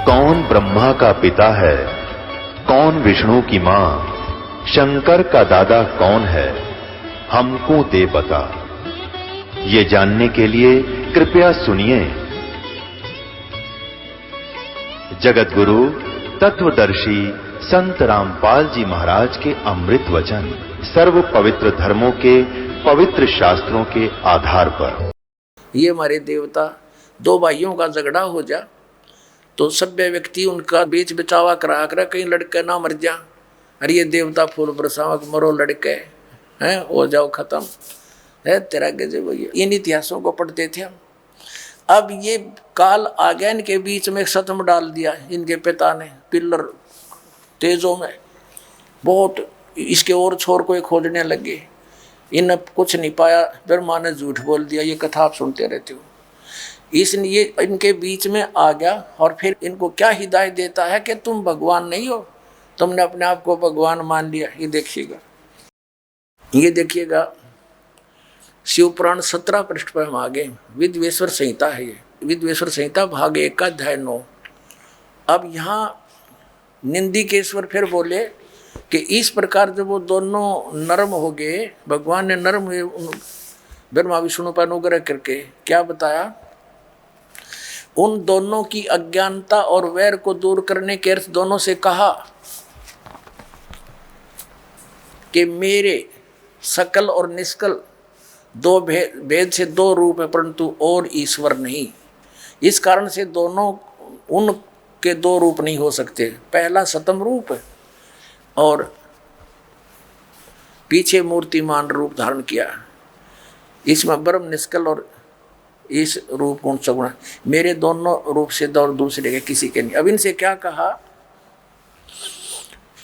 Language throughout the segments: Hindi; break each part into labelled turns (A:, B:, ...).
A: कौन ब्रह्मा का पिता है, कौन विष्णु की मां, शंकर का दादा कौन है, हमको दे बता। ये जानने के लिए कृपया सुनिए। जगत गुरु तत्वदर्शी संत रामपाल जी महाराज के अमृत वचन सर्व पवित्र धर्मों के पवित्र शास्त्रों के आधार पर।
B: ये हमारे देवता दो भाइयों का झगड़ा हो जा तो सभ्य व्यक्ति उनका बीच बचावा करा कर कहीं लड़के ना मर जा। अरे ये देवता फूल बरसावा मरो लड़के हैं हो जाओ खत्म है तेरा गजब। इन इतिहासों को पढ़ते थे हम। अब ये काल आ गया, इनके बीच में सतम डाल दिया इनके पिता ने पिल्लर तेजों में बहुत। इसके और छोर को खोजने लगे, इन कुछ नहीं पाया। ब्रह्मा ने झूठ बोल दिया। ये कथा आप सुनते रहते हो। इसलिए इनके बीच में आ गया और फिर इनको क्या हिदायत देता है कि तुम भगवान नहीं हो, तुमने अपने आप को भगवान मान लिया। ये देखिएगा शिव पुराण 17 पृष्ठ पर हम आगे। विद्वेश्वर संहिता है ये, विद्वेश्वर संहिता भाग 1 का अध्याय 9। अब यहाँ निंदिकेश्वर फिर बोले कि इस प्रकार जब वो दोनों नरम हो गए, भगवान ने नरम हुए ब्रह्मा विष्णु पर अनुग्रह करके क्या बताया, उन दोनों की अज्ञानता और वैर को दूर करने के अर्थ दोनों से कहा कि मेरे सकल और निष्कल दो भेद से दो रूप है परंतु और ईश्वर नहीं। इस कारण से दोनों उनके दो रूप नहीं हो सकते। पहला सतम रूप है और पीछे मूर्तिमान रूप धारण किया। इसमें ब्रह्म निष्कल और इस रूप गुण सगुण मेरे दोनों रूप से दो दूसरे के किसी के नहीं। अब इनसे क्या कहा,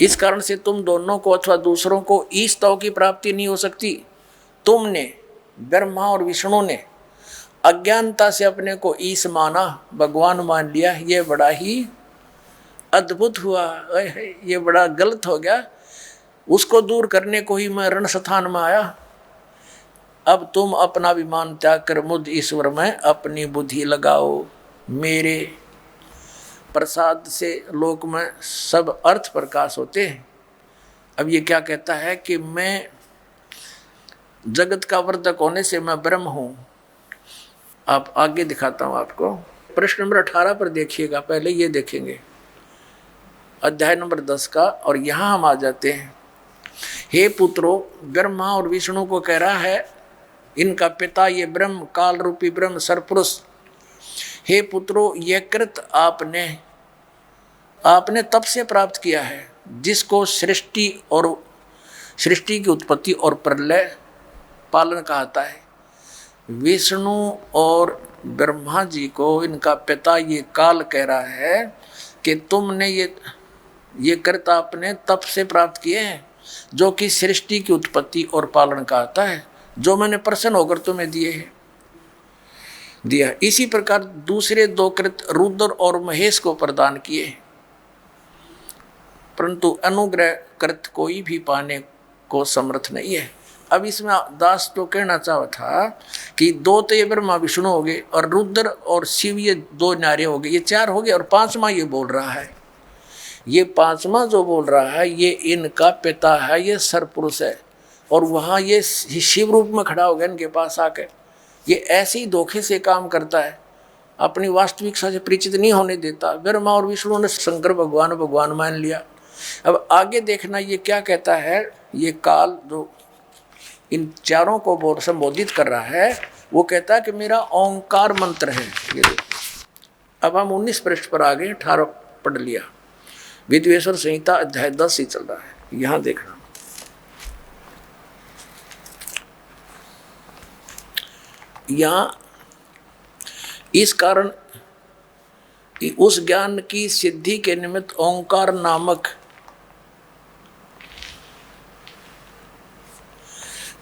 B: इस कारण से तुम दोनों को अथवा दूसरों को ईश तव की प्राप्ति नहीं हो सकती। तुमने ब्रह्मा और विष्णु ने अज्ञानता से अपने को ईश माना, भगवान मान लिया। ये बड़ा ही अद्भुत हुआ, ये बड़ा गलत हो गया। उसको दूर करने को ही मैं रण स्थान में आया। अब तुम अपना अभिमान त्याग कर मुझ ईश्वर में अपनी बुद्धि लगाओ। मेरे प्रसाद से लोक में सब अर्थ प्रकाश होते हैं। अब ये क्या कहता है कि मैं जगत का वर्धक होने से मैं ब्रह्म हूँ। आप आगे दिखाता हूँ आपको। प्रश्न नंबर 18 पर देखिएगा, पहले ये देखेंगे अध्याय नंबर 10 का। और यहाँ हम आ जाते हैं। हे पुत्रो, ब्रह्मा और विष्णु को कह रहा है इनका पिता ये ब्रह्म काल रूपी ब्रह्म सरपुरुष। हे पुत्रो, यह कृत आपने तब से प्राप्त किया है जिसको सृष्टि की उत्पत्ति और प्रलय पालन कहता है। विष्णु और ब्रह्मा जी को इनका पिता ये काल कह रहा है कि तुमने ये कृत आपने तब से प्राप्त किए हैं जो कि सृष्टि की उत्पत्ति और पालन कहता है, जो मैंने प्रसन्न होकर तुम्हें दिया। इसी प्रकार दूसरे दो कृत रुद्र और महेश को प्रदान किए, परंतु अनुग्रह कृत कोई भी पाने को समर्थ नहीं है। अब इसमें दास तो कहना चाहा था कि दो तो ये ब्रह्मा विष्णु हो गए और रुद्र और शिव ये दो नारे हो गए, ये 4 हो गए। और 5वां ये बोल रहा है, ये 5वां जो बोल रहा है ये इनका पिता है, ये सरपुरुष है। और वहाँ ये शिव रूप में खड़ा हो गया इनके पास आके। ये ऐसे ही धोखे से काम करता है, अपनी वास्तविकता से परिचित नहीं होने देता। ब्रह्मा और विष्णु ने शंकर भगवान मान लिया। अब आगे देखना ये क्या कहता है। ये काल जो इन चारों को संबोधित कर रहा है वो कहता है कि मेरा ओंकार मंत्र है। अब हम 19 पृष्ठ पर आ गए, 18 पढ़ लिया। विद्वेश्वर संहिता अध्याय 10 ही चल रहा है। यहाँ देखना, यहाँ इस कारण उस ज्ञान की सिद्धि के निमित्त ओंकार नामक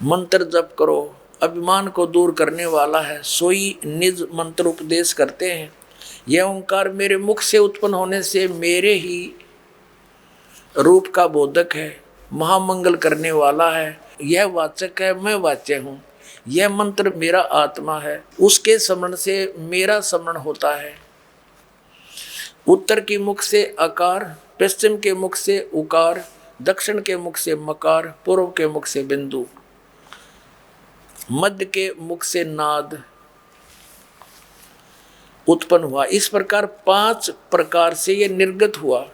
B: मंत्र जप करो। अभिमान को दूर करने वाला है, सोई निज मंत्र उपदेश करते हैं। यह ओंकार मेरे मुख से उत्पन्न होने से मेरे ही रूप का बोधक है, महामंगल करने वाला है। यह वाचक है, मैं वाच्य हूँ। यह मंत्र मेरा आत्मा है, उसके स्मरण से मेरा स्मरण होता है। उत्तर की मुख से अकार, पश्चिम के मुख से उकार, दक्षिण के मुख से मकार, पूर्व के मुख से बिंदु, मध्य के मुख से नाद उत्पन्न हुआ। इस प्रकार 5 प्रकार से ये निर्गत हुआ।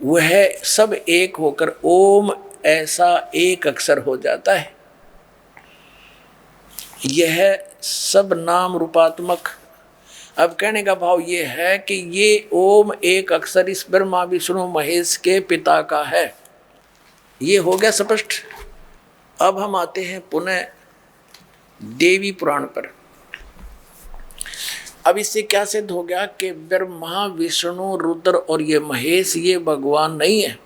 B: वह सब एक होकर ओम ऐसा एक अक्षर हो जाता है। यह सब नाम रूपात्मक। अब कहने का भाव ये है कि ये ओम एक अक्षर इस ब्रह्मा विष्णु महेश के पिता का है। ये हो गया स्पष्ट। अब हम आते हैं पुनः देवी पुराण पर। अब इससे क्या सिद्ध हो गया कि ब्रह्मा विष्णु रुद्र और ये महेश ये भगवान नहीं है।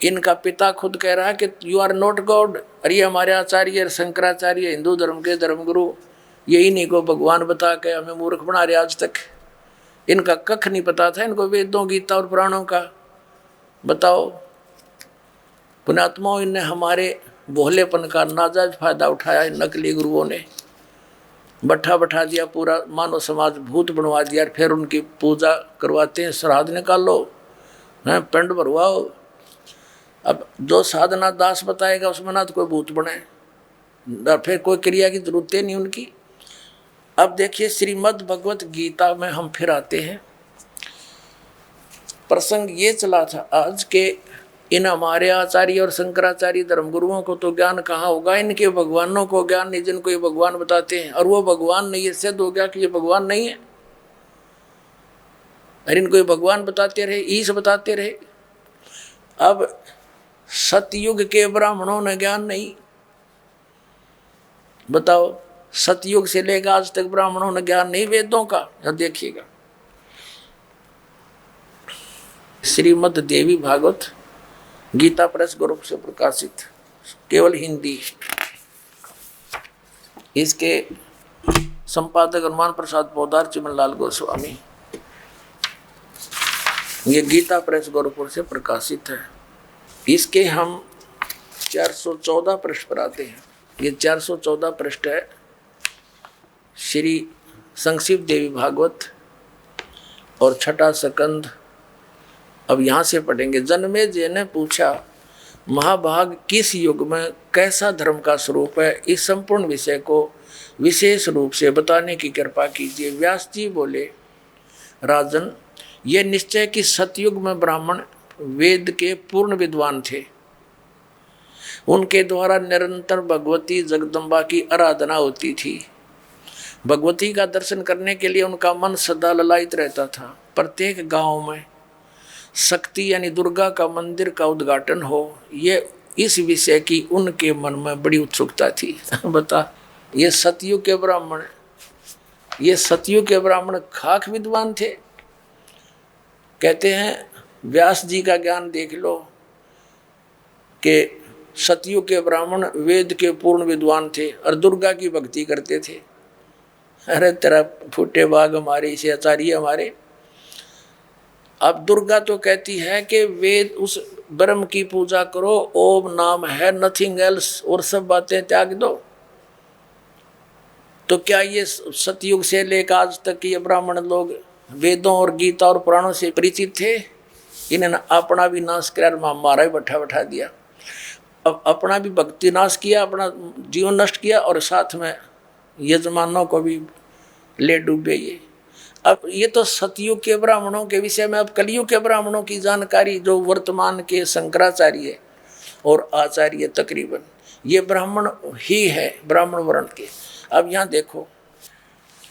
B: इनका पिता खुद कह रहा है कि यू आर नॉट गॉड। अरे हमारे आचार्य शंकराचार्य हिंदू धर्म के धर्मगुरु ये इन्हीं को भगवान बता के हमें मूर्ख बना रहे। आज तक इनका कख नहीं पता था इनको वेदों गीता और पुराणों का। बताओ पुण्यात्माओं, इनने हमारे भोलेपन का नाजायज फायदा उठाया। नकली गुरुओं ने बैठा दिया, पूरा मानव समाज भूत बनवा दिया। फिर उनकी पूजा करवाते हैं, श्राद्ध निकालो, हैं पिंड भरवाओ। अब जो साधना दास बताएगा उसमें ना तो कोई भूत बने, फिर कोई क्रिया की जरूरत नहीं उनकी। अब देखिए श्रीमद् भगवत गीता में हम फिर आते हैं। प्रसंग ये चला था आज के इन हमारे आचार्य और शंकराचार्य धर्मगुरुओं को तो ज्ञान कहाँ होगा, इनके भगवानों को ज्ञान नहीं जिनको ये भगवान बताते हैं। और वो भगवान नहीं, ये सिद्ध हो गया कि ये भगवान नहीं है। और इनको ये भगवान बताते रहे, ईश बताते रहे। अब सतयुग के ब्राह्मणों ने ज्ञान नहीं। बताओ सतयुग से लेकर आज तक ब्राह्मणों ने ज्ञान नहीं वेदों का। अब देखिएगा श्रीमद् देवी भागवत गीता प्रेस ग्रुप से प्रकाशित, केवल हिंदी। इसके संपादक हनुमान प्रसाद पोदार चिमनलाल गोस्वामी। ये गीता प्रेस गोरखपुर से प्रकाशित है। इसके हम 414 पृष्ठ पर आते हैं। ये 414 पृष्ठ है श्री संक्षिप्त देवी भागवत और छठा स्कंद। अब यहाँ से पढ़ेंगे। जन्मेजय ने पूछा, महाभाग किस युग में कैसा धर्म का स्वरूप है, इस संपूर्ण विषय को विशेष रूप से बताने की कृपा कीजिए। व्यास जी बोले, राजन, ये निश्चय कि सतयुग में ब्राह्मण वेद के पूर्ण विद्वान थे। उनके द्वारा निरंतर भगवती जगदम्बा की आराधना होती थी। भगवती का दर्शन करने के लिए उनका मन सदा ललायित रहता था। प्रत्येक गांव में शक्ति यानी दुर्गा का मंदिर का उद्घाटन हो, ये इस विषय की उनके मन में बड़ी उत्सुकता थी। बता, ये सतयुग के ब्राह्मण, ये सतयुग के ब्राह्मण खाक विद्वान थे। कहते हैं व्यास जी का ज्ञान देख लो कि सतयुग के ब्राह्मण वेद के पूर्ण विद्वान थे और दुर्गा की भक्ति करते थे। अरे तेरा फूटे बाग हमारे, इसे आचार्य हमारे। अब दुर्गा तो कहती है कि वेद उस ब्रह्म की पूजा करो, ओम नाम है, नथिंग एल्स, और सब बातें त्याग दो। तो क्या ये सतयुग से लेकर आज तक ये ब्राह्मण लोग वेदों और गीता और पुराणों से परिचित थे? इन्होंने अपना भी नाश कर हमारा ही बैठा दिया। अब अपना भी भक्ति नाश किया, अपना जीवन नष्ट किया, और साथ में यजमानों को भी ले डूबे ये। अब ये तो सतयुग के ब्राह्मणों के विषय में। अब कलयुग के ब्राह्मणों की जानकारी जो वर्तमान के शंकराचार्य और आचार्य तकरीबन ये ब्राह्मण ही है, ब्राह्मण वर्ण के। अब यहाँ देखो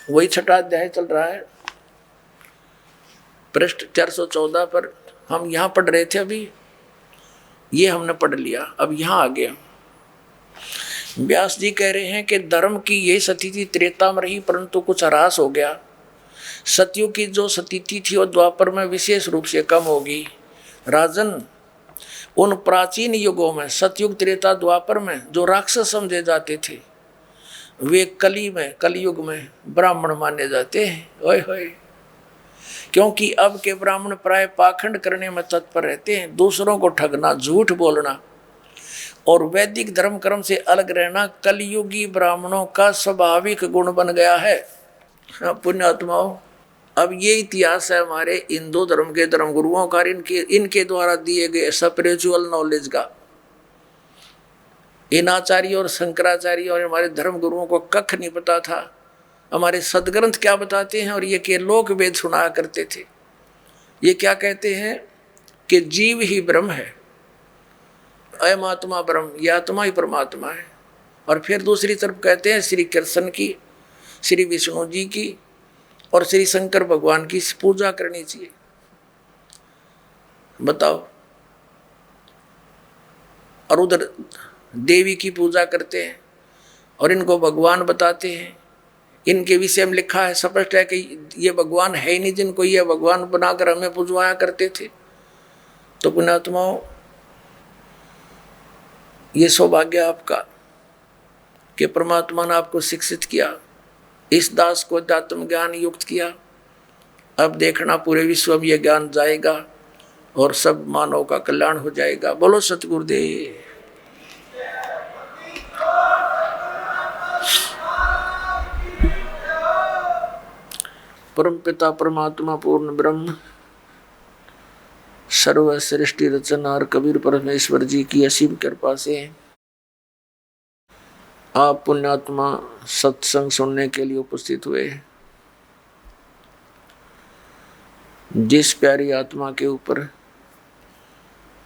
B: वही छठा अध्याय चल रहा है, पृष्ठ 414 पर हम यहाँ पढ़ रहे थे। अभी ये हमने पढ़ लिया, अब यहाँ आ गया। व्यास जी कह रहे हैं कि धर्म की ये स्थिति त्रेता में रही, परंतु कुछ ह्रास हो गया। सतयुग की जो स्थिति थी वो द्वापर में विशेष रूप से कम होगी। राजन, उन प्राचीन युगों में सतयुग त्रेता द्वापर में जो राक्षस समझे जाते थे, वे कलयुग में ब्राह्मण माने जाते हैं। ओए होए, क्योंकि अब के ब्राह्मण प्राय पाखंड करने में तत्पर रहते हैं, दूसरों को ठगना, झूठ बोलना और वैदिक धर्म कर्म से अलग रहना कलयुगी ब्राह्मणों का स्वाभाविक गुण बन गया है। पुण्यात्माओं, अब ये इतिहास है हमारे हिंदू धर्म के धर्म गुरुओं का, इनके द्वारा दिए गए स्पिरिचुअल नॉलेज का। इन आचार्य और शंकराचार्य और हमारे धर्म गुरुओं को कख नहीं पता था हमारे सदग्रंथ क्या बताते हैं। और ये के लोक वेद सुनाया करते थे। ये क्या कहते हैं कि जीव ही ब्रह्म है, अयम आत्मा ब्रह्म, ये आत्मा ही परमात्मा है। और फिर दूसरी तरफ कहते हैं श्री कृष्ण की, श्री विष्णु जी की और श्री शंकर भगवान की पूजा करनी चाहिए। बताओ। और उधर देवी की पूजा करते हैं और इनको भगवान बताते हैं। इनके विषय में लिखा है, स्पष्ट है कि ये भगवान है ही नहीं जिनको ये भगवान बनाकर हमें पूजवाया करते थे। तो पुण्यात्माओं, ये सौभाग्य आपका कि परमात्मा ने आपको शिक्षित किया, इस दास को अध्यात्म ज्ञान युक्त किया। अब देखना पूरे विश्व में यह ज्ञान जाएगा और सब मानव का कल्याण हो जाएगा। बोलो सतगुरुदेव। परम पिता परमात्मा पूर्ण ब्रह्म सर्व सृष्टि रचनार कबीर परमेश्वर जी की असीम कृपा से आप पुण्यात्मा सत्संग सुनने के लिए उपस्थित हुए। जिस प्यारी आत्मा के ऊपर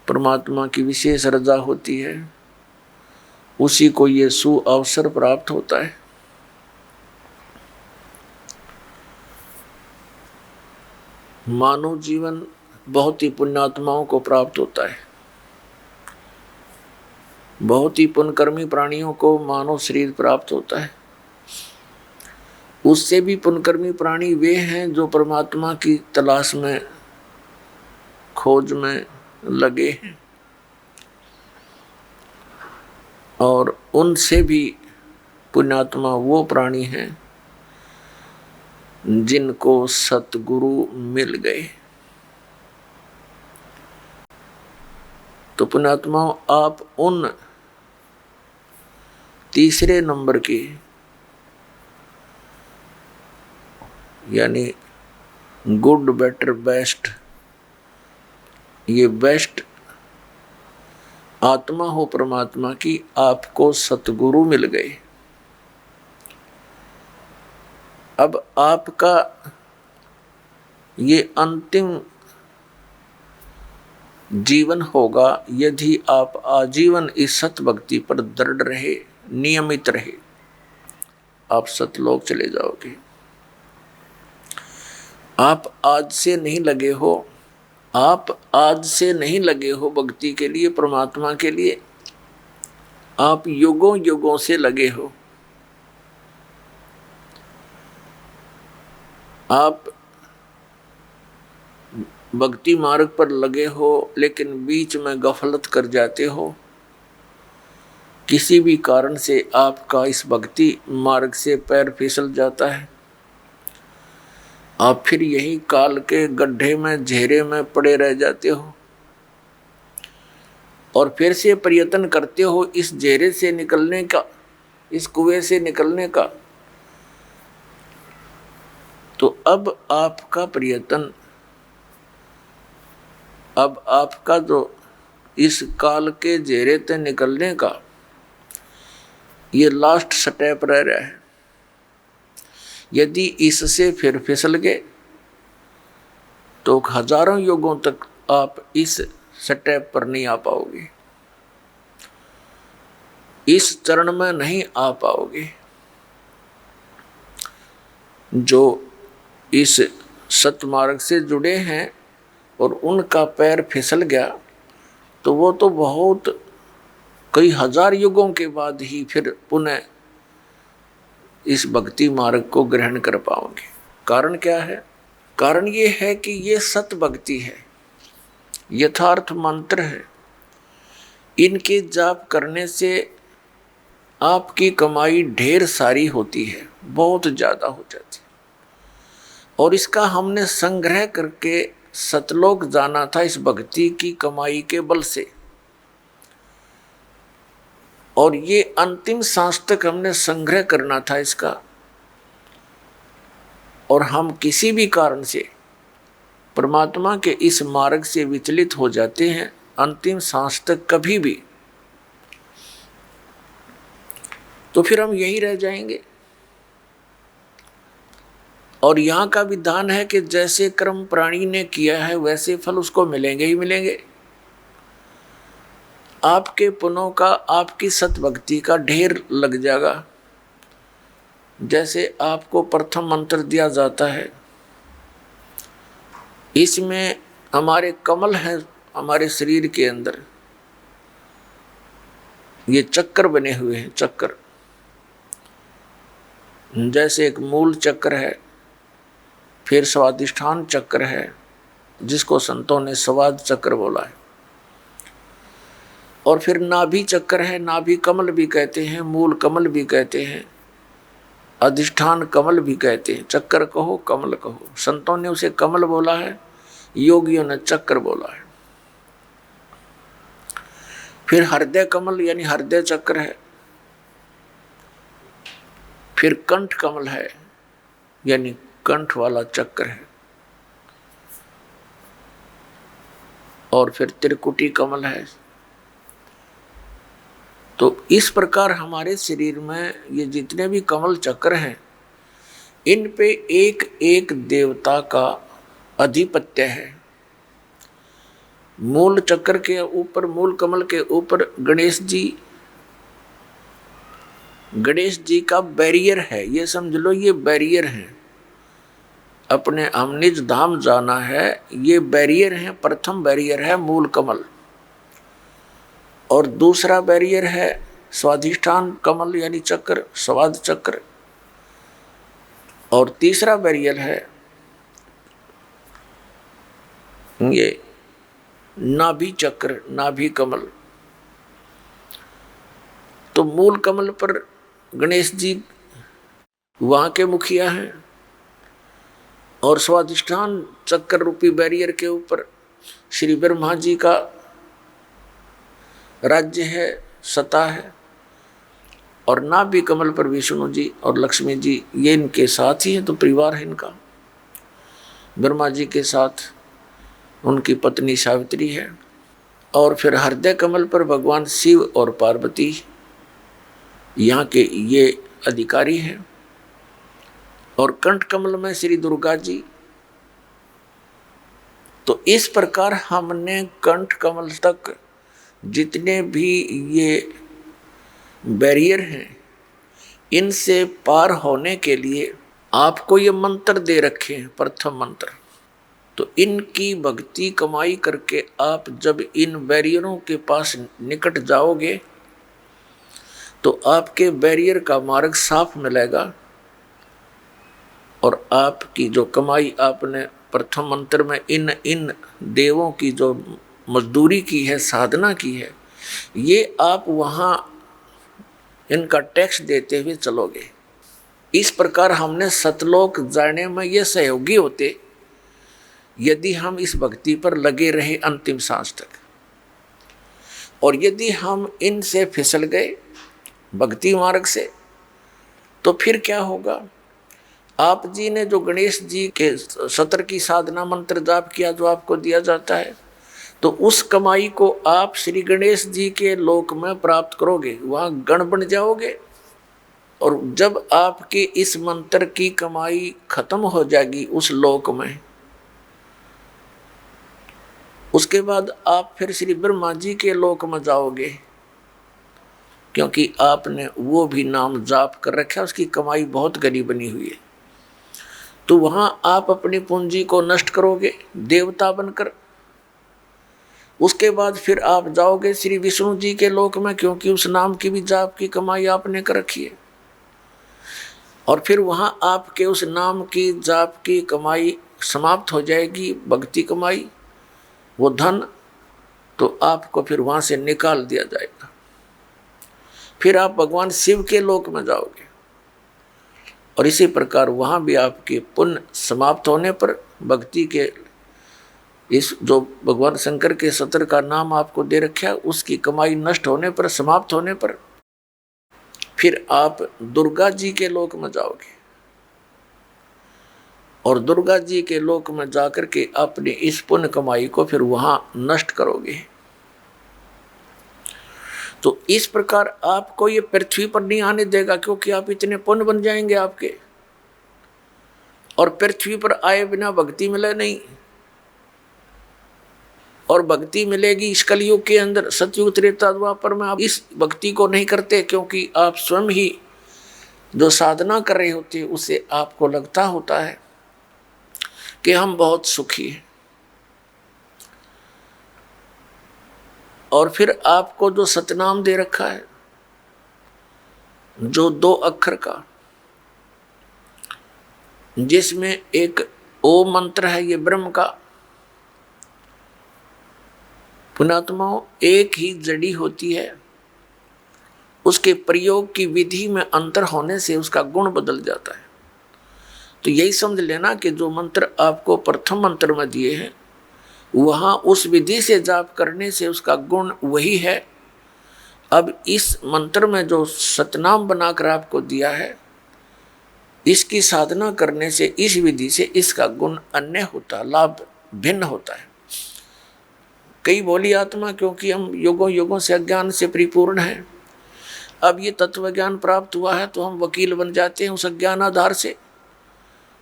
B: परमात्मा की विशेष रजा होती है उसी को ये सुअवसर प्राप्त होता है। मानव जीवन बहुत ही पुण्यात्माओं को प्राप्त होता है। बहुत ही पुण्यकर्मी प्राणियों को मानव शरीर प्राप्त होता है। उससे भी पुण्यकर्मी प्राणी वे हैं जो परमात्मा की तलाश में, खोज में लगे हैं। और उनसे भी पुण्यात्मा वो प्राणी हैं जिनको सतगुरु मिल गए। तो पुण्यात्माओं, आप उन तीसरे नंबर के यानी गुड, बेटर, बेस्ट, ये बेस्ट आत्मा हो परमात्मा की, आपको सतगुरु मिल गए। अब आपका ये अंतिम जीवन होगा यदि आप आजीवन इस सत भक्ति पर दृढ़ रहे, नियमित रहे, आप सतलोक चले जाओगे। आप आज से नहीं लगे हो, आप आज से नहीं लगे हो भक्ति के लिए, परमात्मा के लिए, आप युगों युगों से लगे हो। आप भक्ति मार्ग पर लगे हो लेकिन बीच में गफलत कर जाते हो। किसी भी कारण से आपका इस भक्ति मार्ग से पैर फिसल जाता है। आप फिर यही काल के गड्ढे में, घेरे में पड़े रह जाते हो और फिर से प्रयत्न करते हो इस घेरे से निकलने का, इस कुएं से निकलने का। तो अब आपका प्रयत्न, अब आपका जो इस काल के घेरे से निकलने का ये लास्ट स्टेप रह रहा है। यदि इससे फिर फिसल गए तो हजारों युगों तक आप इस स्टेप पर नहीं आ पाओगे, इस चरण में नहीं आ पाओगे। जो इस सतमार्ग से जुड़े हैं और उनका पैर फिसल गया तो वो तो बहुत कई हजार युगों के बाद ही फिर पुनः इस भक्ति मार्ग को ग्रहण कर पाओगे। कारण क्या है? कारण ये है कि ये सत भक्ति है, यथार्थ मंत्र है। इनके जाप करने से आपकी कमाई ढेर सारी होती है, बहुत ज़्यादा हो जाती है। और इसका हमने संग्रह करके सतलोक जाना था इस भक्ति की कमाई के बल से। और ये अंतिम सांस तक हमने संग्रह करना था इसका। और हम किसी भी कारण से परमात्मा के इस मार्ग से विचलित हो जाते हैं अंतिम सांस तक कभी भी, तो फिर हम यही रह जाएंगे। और यहाँ का विधान है कि जैसे कर्म प्राणी ने किया है वैसे फल उसको मिलेंगे ही मिलेंगे। आपके पुण्यों का, आपकी सतभक्ति का ढेर लग जाएगा। जैसे आपको प्रथम मंत्र दिया जाता है, इसमें हमारे कमल हैं, हमारे शरीर के अंदर ये चक्कर बने हुए हैं। चक्कर जैसे एक मूल चक्र है, फिर स्वादिष्ठान चक्र है जिसको संतों ने स्वाद चक्र बोला है, और फिर नाभि चक्र है, नाभि कमल भी कहते हैं, मूल कमल भी कहते हैं, अधिष्ठान कमल भी कहते हैं। चक्कर कहो कमल कहो, संतों ने उसे कमल बोला है, योगियों ने चक्र बोला है। फिर हृदय कमल यानी हृदय चक्र है, फिर कंठ कमल है यानी कंठ वाला चक्र है, और फिर त्रिकुटी कमल है। तो इस प्रकार हमारे शरीर में ये जितने भी कमल चक्र हैं, इन पे एक एक देवता का अधिपत्य है। मूल चक्र के ऊपर, मूल कमल के ऊपर गणेश जी का बैरियर है। ये समझ लो ये बैरियर है, अपने हम निज धाम जाना है, ये बैरियर है। प्रथम बैरियर है मूल कमल, और दूसरा बैरियर है स्वाधिष्ठान कमल यानी चक्र, स्वाद चक्र, और तीसरा बैरियर है ये नाभि चक्र, नाभि कमल। तो मूल कमल पर गणेश जी वहाँ के मुखिया हैं, और स्वाधिष्ठान चक्र रूपी बैरियर के ऊपर श्री ब्रह्मा जी का राज्य है, सत्ता है, और नाभि कमल पर विष्णु जी और लक्ष्मी जी, ये इनके साथ ही है। तो परिवार है इनका। ब्रह्मा जी के साथ उनकी पत्नी सावित्री है, और फिर हृदय कमल पर भगवान शिव और पार्वती यहाँ के ये अधिकारी हैं, और कंठ कमल में श्री दुर्गा जी। तो इस प्रकार हमने कंठ कमल तक जितने भी ये बैरियर हैं, इनसे पार होने के लिए आपको ये मंत्र दे रखे हैं, प्रथम मंत्र। तो इनकी भक्ति कमाई करके आप जब इन बैरियरों के पास निकट जाओगे तो आपके बैरियर का मार्ग साफ मिलेगा, और आपकी जो कमाई आपने प्रथम मंत्र में इन देवों की जो मजदूरी की है, साधना की है, ये आप वहाँ इनका टैक्स देते हुए चलोगे। इस प्रकार हमने सतलोक जाने में ये सहयोगी होते यदि हम इस भक्ति पर लगे रहे अंतिम सांस तक। और यदि हम इनसे फिसल गए भक्ति मार्ग से, तो फिर क्या होगा? आप जी ने जो गणेश जी के सत्र की साधना मंत्र जाप किया जो आपको दिया जाता है, तो उस कमाई को आप श्री गणेश जी के लोक में प्राप्त करोगे, वहाँ गण बन जाओगे। और जब आपके इस मंत्र की कमाई खत्म हो जाएगी उस लोक में, उसके बाद आप फिर श्री ब्रह्मा जी के लोक में जाओगे, क्योंकि आपने वो भी नाम जाप कर रखा है, उसकी कमाई बहुत घनी बनी हुई है। तो वहाँ आप अपनी पूंजी को नष्ट करोगे देवता बनकर। उसके बाद फिर आप जाओगे श्री विष्णु जी के लोक में, क्योंकि उस नाम की भी जाप की कमाई आपने कर रखी है। और फिर वहाँ आपके उस नाम की जाप की कमाई समाप्त हो जाएगी, भक्ति कमाई, वो धन, तो आपको फिर वहाँ से निकाल दिया जाएगा। फिर आप भगवान शिव के लोक में जाओगे, और इसी प्रकार वहाँ भी आपके पुण्य समाप्त होने पर, भक्ति के इस जो भगवान शंकर के सत्र का नाम आपको दे रखा है उसकी कमाई नष्ट होने पर, समाप्त होने पर, फिर आप दुर्गा जी के लोक में जाओगे। और दुर्गा जी के लोक में जाकर के अपने इस पुण्य कमाई को फिर वहां नष्ट करोगे। तो इस प्रकार आपको ये पृथ्वी पर नहीं आने देगा, क्योंकि आप इतने पुण्य बन जाएंगे आपके, और पृथ्वी पर आए बिना भक्ति मिले नहीं। और भक्ति मिलेगी इस कलयुग के अंदर, सतयुग त्रेता द्वापर में आप इस भक्ति को नहीं करते, क्योंकि आप स्वयं ही जो साधना कर रहे होते हैं उससे आपको लगता होता है कि हम बहुत सुखी हैं। और फिर आपको जो सतनाम दे रखा है, जो 2 अक्षर का, जिसमें एक ओम मंत्र है, ये ब्रह्म का। पुण्यात्माओं, एक ही जड़ी होती है, उसके प्रयोग की विधि में अंतर होने से उसका गुण बदल जाता है। तो यही समझ लेना कि जो मंत्र आपको प्रथम मंत्र में दिए हैं, वहाँ उस विधि से जाप करने से उसका गुण वही है। अब इस मंत्र में जो सतनाम बनाकर आपको दिया है, इसकी साधना करने से, इस विधि से इसका गुण अन्य होता, लाभ भिन्न होता है। कई बोली आत्मा, क्योंकि हम युगों युगों से अज्ञान से परिपूर्ण हैं, अब ये तत्व ज्ञान प्राप्त हुआ है तो हम वकील बन जाते हैं उस अज्ञान आधार से।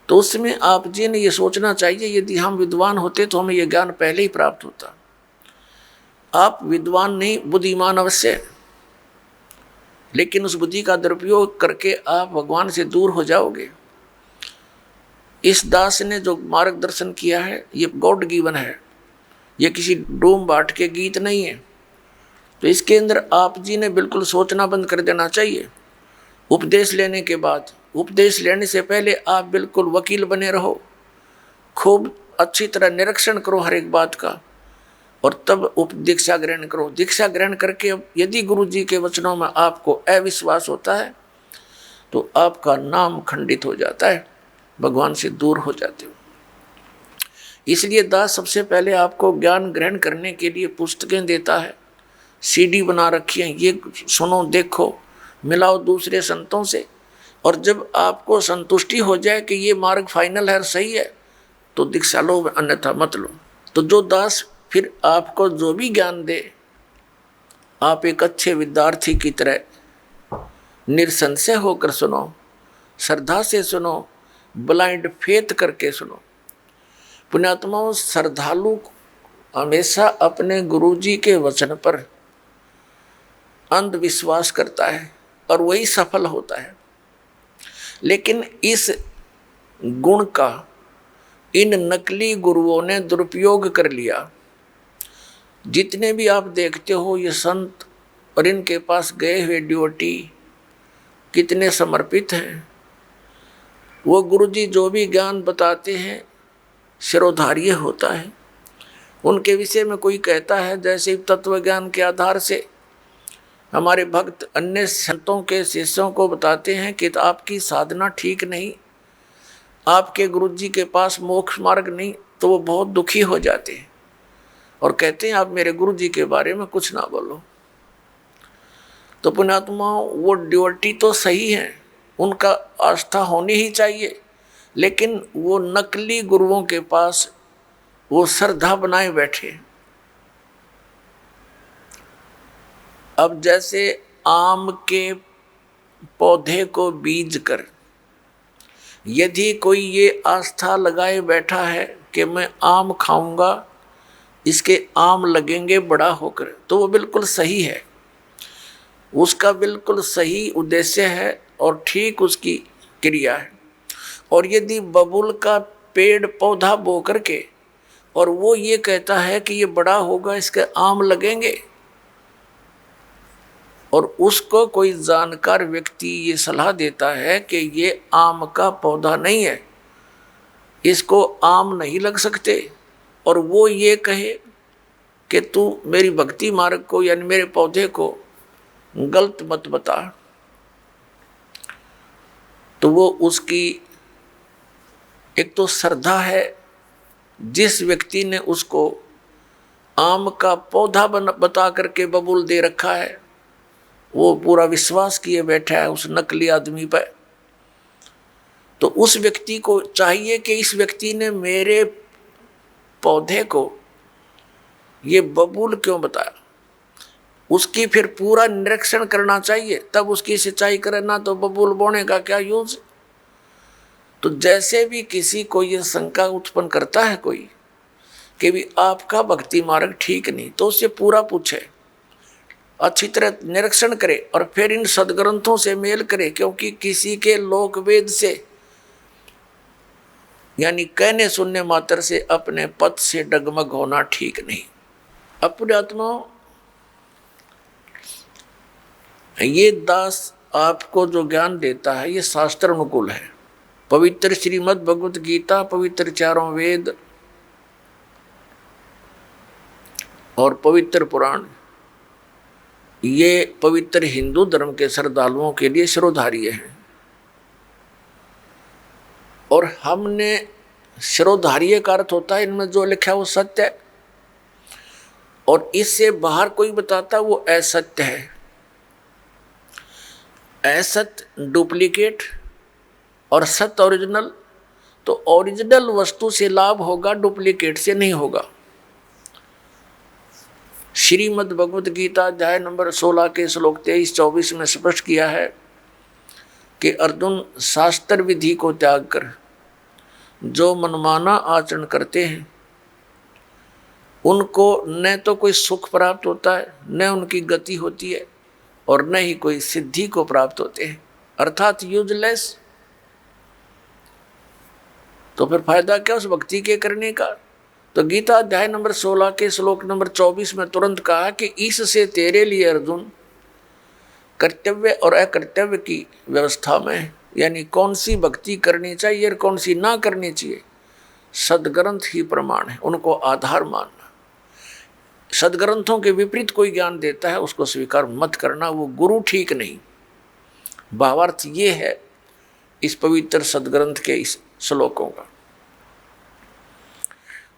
B: तो उसमें आप जी ने ये सोचना चाहिए, यदि हम विद्वान होते तो हमें ये ज्ञान पहले ही प्राप्त होता। आप विद्वान नहीं, बुद्धिमान अवश्य, लेकिन उस बुद्धि का दुरुपयोग करके आप भगवान से दूर हो जाओगे। इस दास ने जो मार्गदर्शन किया है ये गॉड गिवन है, ये किसी डूम बाट के गीत नहीं है। तो इसके अंदर आप जी ने बिल्कुल सोचना बंद कर देना चाहिए। उपदेश लेने के बाद, उपदेश लेने से पहले आप बिल्कुल वकील बने रहो, खूब अच्छी तरह निरीक्षण करो हर एक बात का, और तब दीक्षा ग्रहण करो। दीक्षा ग्रहण करके यदि गुरु जी के वचनों में आपको अविश्वास होता है तो आपका नाम खंडित हो जाता है, भगवान से दूर हो जाते हो। इसलिए दास सबसे पहले आपको ज्ञान ग्रहण करने के लिए पुस्तकें देता है, सीडी बना रखी है, ये सुनो, देखो, मिलाओ दूसरे संतों से, और जब आपको संतुष्टि हो जाए कि ये मार्ग फाइनल है, सही है, तो दीक्षा लो, अन्यथा मत लो। तो जो दास फिर आपको जो भी ज्ञान दे, आप एक अच्छे विद्यार्थी की तरह निसंशय होकर सुनो, श्रद्धा से सुनो, ब्लाइंड फेथ करके सुनो। पुण्यात्माओं, श्रद्धालु हमेशा अपने गुरु जी के वचन पर अंधविश्वास करता है और वही सफल होता है। लेकिन इस गुण का इन नकली गुरुओं ने दुरुपयोग कर लिया। जितने भी आप देखते हो ये संत और इनके पास गए हुए डिवोटी कितने समर्पित हैं। वो गुरुजी जो भी ज्ञान बताते हैं शिरोधार्य होता है। उनके विषय में कोई कहता है, जैसे तत्व ज्ञान के आधार से हमारे भक्त अन्य संतों के शिष्यों को बताते हैं कि आपकी साधना ठीक नहीं, आपके गुरुजी के पास मोक्ष मार्ग नहीं, तो वो बहुत दुखी हो जाते हैं और कहते हैं आप मेरे गुरुजी के बारे में कुछ ना बोलो। तो पुण्यात्माओं, वो ड्यूटी तो सही है, उनका आस्था होनी ही चाहिए, लेकिन वो नकली गुरुओं के पास वो श्रद्धा बनाए बैठे। अब जैसे आम के पौधे को बीज कर यदि कोई ये आस्था लगाए बैठा है कि मैं आम खाऊंगा, इसके आम लगेंगे बड़ा होकर, तो वो बिल्कुल सही है, उसका बिल्कुल सही उद्देश्य है और ठीक उसकी क्रिया है। और यदि बबूल का पेड़ पौधा बो करके और वो ये कहता है कि ये बड़ा होगा, इसके आम लगेंगे, और उसको कोई जानकार व्यक्ति ये सलाह देता है कि ये आम का पौधा नहीं है, इसको आम नहीं लग सकते, और वो ये कहे कि तू मेरी भक्ति मार्ग को यानी मेरे पौधे को गलत मत बता, तो वो उसकी एक तो श्रद्धा है, जिस व्यक्ति ने उसको आम का पौधा बता करके बबूल दे रखा है, वो पूरा विश्वास किए बैठा है उस नकली आदमी पर। तो उस व्यक्ति को चाहिए कि इस व्यक्ति ने मेरे पौधे को ये बबूल क्यों बताया, उसकी फिर पूरा निरीक्षण करना चाहिए, तब उसकी सिंचाई करे, ना तो बबूल बोने का क्या यूज। तो जैसे भी किसी को ये शंका उत्पन्न करता है कोई कि भी आपका भक्ति मार्ग ठीक नहीं, तो उससे पूरा पूछे, अच्छी तरह निरीक्षण करे और फिर इन सदग्रंथों से मेल करे, क्योंकि किसी के लोक वेद से यानी कहने सुनने मात्र से अपने पद से डगमग होना ठीक नहीं। अपने आत्मा ये दास आपको जो ज्ञान देता है ये शास्त्र अनुकूल है। पवित्र श्रीमद् भगवत गीता, पवित्र चारों वेद और पवित्र पुराण, ये पवित्र हिंदू धर्म के श्रद्धालुओं के लिए शिरोधार्य है। और हमने शिरोधार्य का अर्थ होता है इनमें जो लिखा है वो सत्य है, और इससे बाहर कोई बताता वो असत्य है। असत्य डुप्लीकेट और सत्य ओरिजिनल। तो ओरिजिनल वस्तु से लाभ होगा, डुप्लीकेट से नहीं होगा। श्रीमद् भगवत गीता अध्याय नंबर 16 के श्लोक 23-24 में स्पष्ट किया है कि अर्जुन, शास्त्र विधि को त्याग कर जो मनमाना आचरण करते हैं उनको न तो कोई सुख प्राप्त होता है, न उनकी गति होती है, और न ही कोई सिद्धि को प्राप्त होते हैं, अर्थात यूजलेस। तो फिर फायदा क्या उस भक्ति के करने का। तो गीता अध्याय नंबर 16 के श्लोक नंबर 24 में तुरंत कहा कि इससे तेरे लिए अर्जुन कर्तव्य और अकर्तव्य की व्यवस्था में, यानी कौन सी भक्ति करनी चाहिए और कौन सी ना करनी चाहिए, सदग्रंथ ही प्रमाण है, उनको आधार मानना। सदग्रंथों के विपरीत कोई ज्ञान देता है उसको स्वीकार मत करना, वो गुरु ठीक नहीं। भावार्थ ये है इस पवित्र सदग्रंथ के इस श्लोकों का।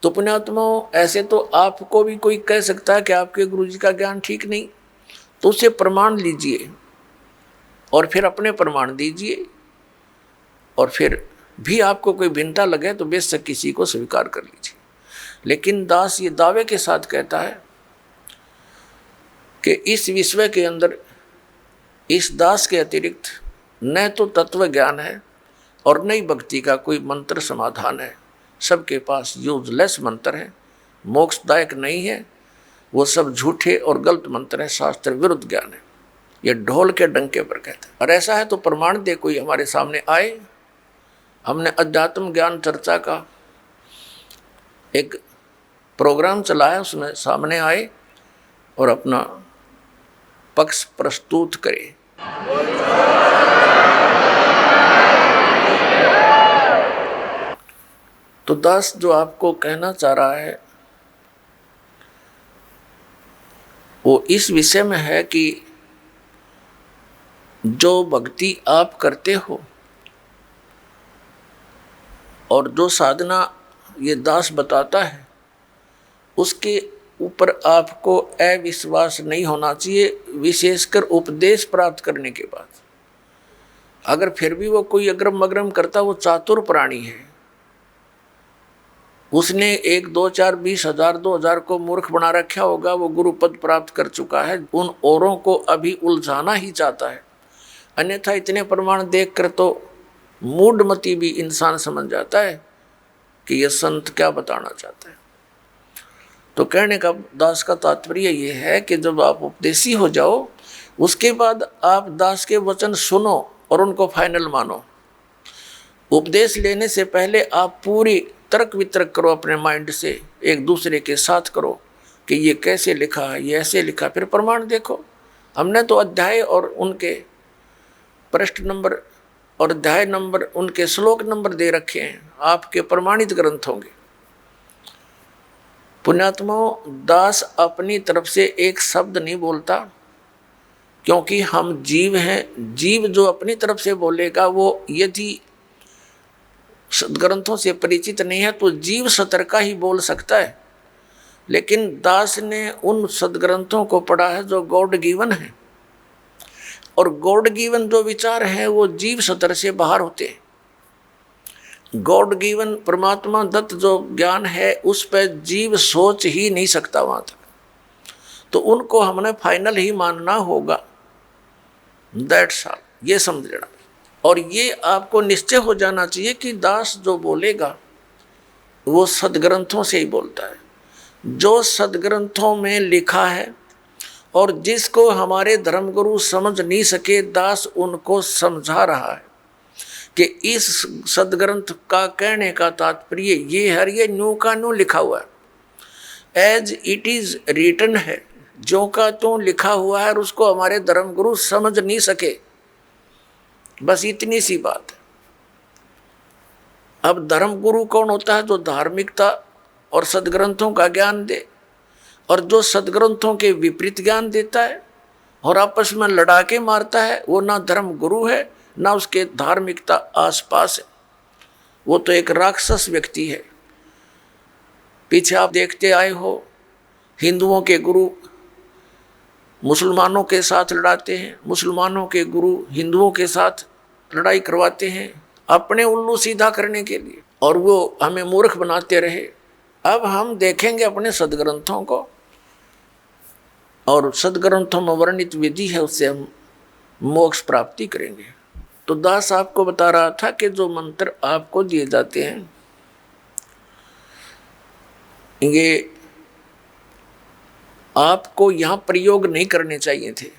B: तो पुण्यात्माओं, ऐसे तो आपको भी कोई कह सकता है कि आपके गुरुजी का ज्ञान ठीक नहीं, तो उसे प्रमाण लीजिए और फिर अपने प्रमाण दीजिए, और फिर भी आपको कोई भिन्नता लगे तो बेशक किसी को स्वीकार कर लीजिए। लेकिन दास ये दावे के साथ कहता है कि इस विश्व के अंदर इस दास के अतिरिक्त न तो तत्व ज्ञान है और न ही भक्ति का कोई मंत्र समाधान है। सबके पास यूजलेस मंत्र है, मोक्षदायक नहीं है, वो सब झूठे और गलत मंत्र है, शास्त्र विरुद्ध ज्ञान है। ये ढोल के डंके पर कहते हैं। और ऐसा है तो प्रमाण दे कोई हमारे सामने आए। हमने अध्यात्म ज्ञान चर्चा का एक प्रोग्राम चलाया, उसमें सामने आए और अपना पक्ष प्रस्तुत करे। तो दास जो आपको कहना चाह रहा है वो इस विषय में है कि जो भक्ति आप करते हो और जो साधना ये दास बताता है उसके ऊपर आपको अविश्वास नहीं होना चाहिए, विशेषकर उपदेश प्राप्त करने के बाद। अगर फिर भी वो कोई अग्रम अग्रम करता, वो चातुर प्राणी है, उसने 1, 2, 4, 20 हजार 2000 को मूर्ख बना रखा होगा, वो गुरु पद प्राप्त कर चुका है, उन औरों को अभी उलझाना ही चाहता है। अन्यथा इतने प्रमाण देखकर तो मूढ़मती भी इंसान समझ जाता है कि यह संत क्या बताना चाहता है। तो कहने का दास का तात्पर्य ये है कि जब आप उपदेशी हो जाओ उसके बाद आप दास के वचन सुनो और उनको फाइनल मानो। उपदेश लेने से पहले आप पूरी तर्क वितर्क करो, अपने माइंड से एक दूसरे के साथ करो कि ये कैसे लिखा है, ये ऐसे लिखा, फिर प्रमाण देखो। हमने तो अध्याय और उनके पृष्ठ नंबर और अध्याय नंबर, उनके श्लोक नंबर दे रखे हैं, आपके प्रमाणित ग्रंथ होंगे। पुण्यात्माओं, दास अपनी तरफ से एक शब्द नहीं बोलता, क्योंकि हम जीव हैं। जीव जो अपनी तरफ से बोलेगा वो यदि सदग्रंथों से परिचित नहीं है तो जीव सतर्का ही बोल सकता है। लेकिन दास ने उन सदग्रंथों को पढ़ा है जो गॉड गिवन है, और गॉड गिवन जो विचार हैं वो जीव सतर से बाहर होते हैं। गॉड गिवन परमात्मा दत्त जो ज्ञान है उस पर जीव सोच ही नहीं सकता वहां तक, तो उनको हमने फाइनल ही मानना होगा। दैट्स ऑल, ये समझ लेना। और ये आपको निश्चय हो जाना चाहिए कि दास जो बोलेगा वो सदग्रंथों से ही बोलता है, जो सदग्रंथों में लिखा है, और जिसको हमारे धर्मगुरु समझ नहीं सके दास उनको समझा रहा है कि इस सदग्रंथ का कहने का तात्पर्य ये है, ये न्यू का न्यू लिखा हुआ है, एज इट इज रिटन है, जो का त्यों लिखा हुआ है, और उसको हमारे धर्मगुरु समझ नहीं सके, बस इतनी सी बात है। अब धर्मगुरु कौन होता है? जो धार्मिकता और सदग्रंथों का ज्ञान दे, और जो सदग्रंथों के विपरीत ज्ञान देता है और आपस में लड़ा के मारता है, वो ना धर्मगुरु है ना उसके धार्मिकता आसपास है, वो तो एक राक्षस व्यक्ति है। पीछे आप देखते आए हो, हिंदुओं के गुरु मुसलमानों के साथ लड़ाते हैं, मुसलमानों के गुरु हिंदुओं के साथ लड़ाई करवाते हैं अपने उल्लू सीधा करने के लिए, और वो हमें मूर्ख बनाते रहे। अब हम देखेंगे अपने सदग्रंथों को, और सदग्रंथों में वर्णित विधि है, उससे हम मोक्ष प्राप्ति करेंगे। तो दास आपको बता रहा था कि जो मंत्र आपको दिए जाते हैं ये आपको यहाँ प्रयोग नहीं करने चाहिए थे।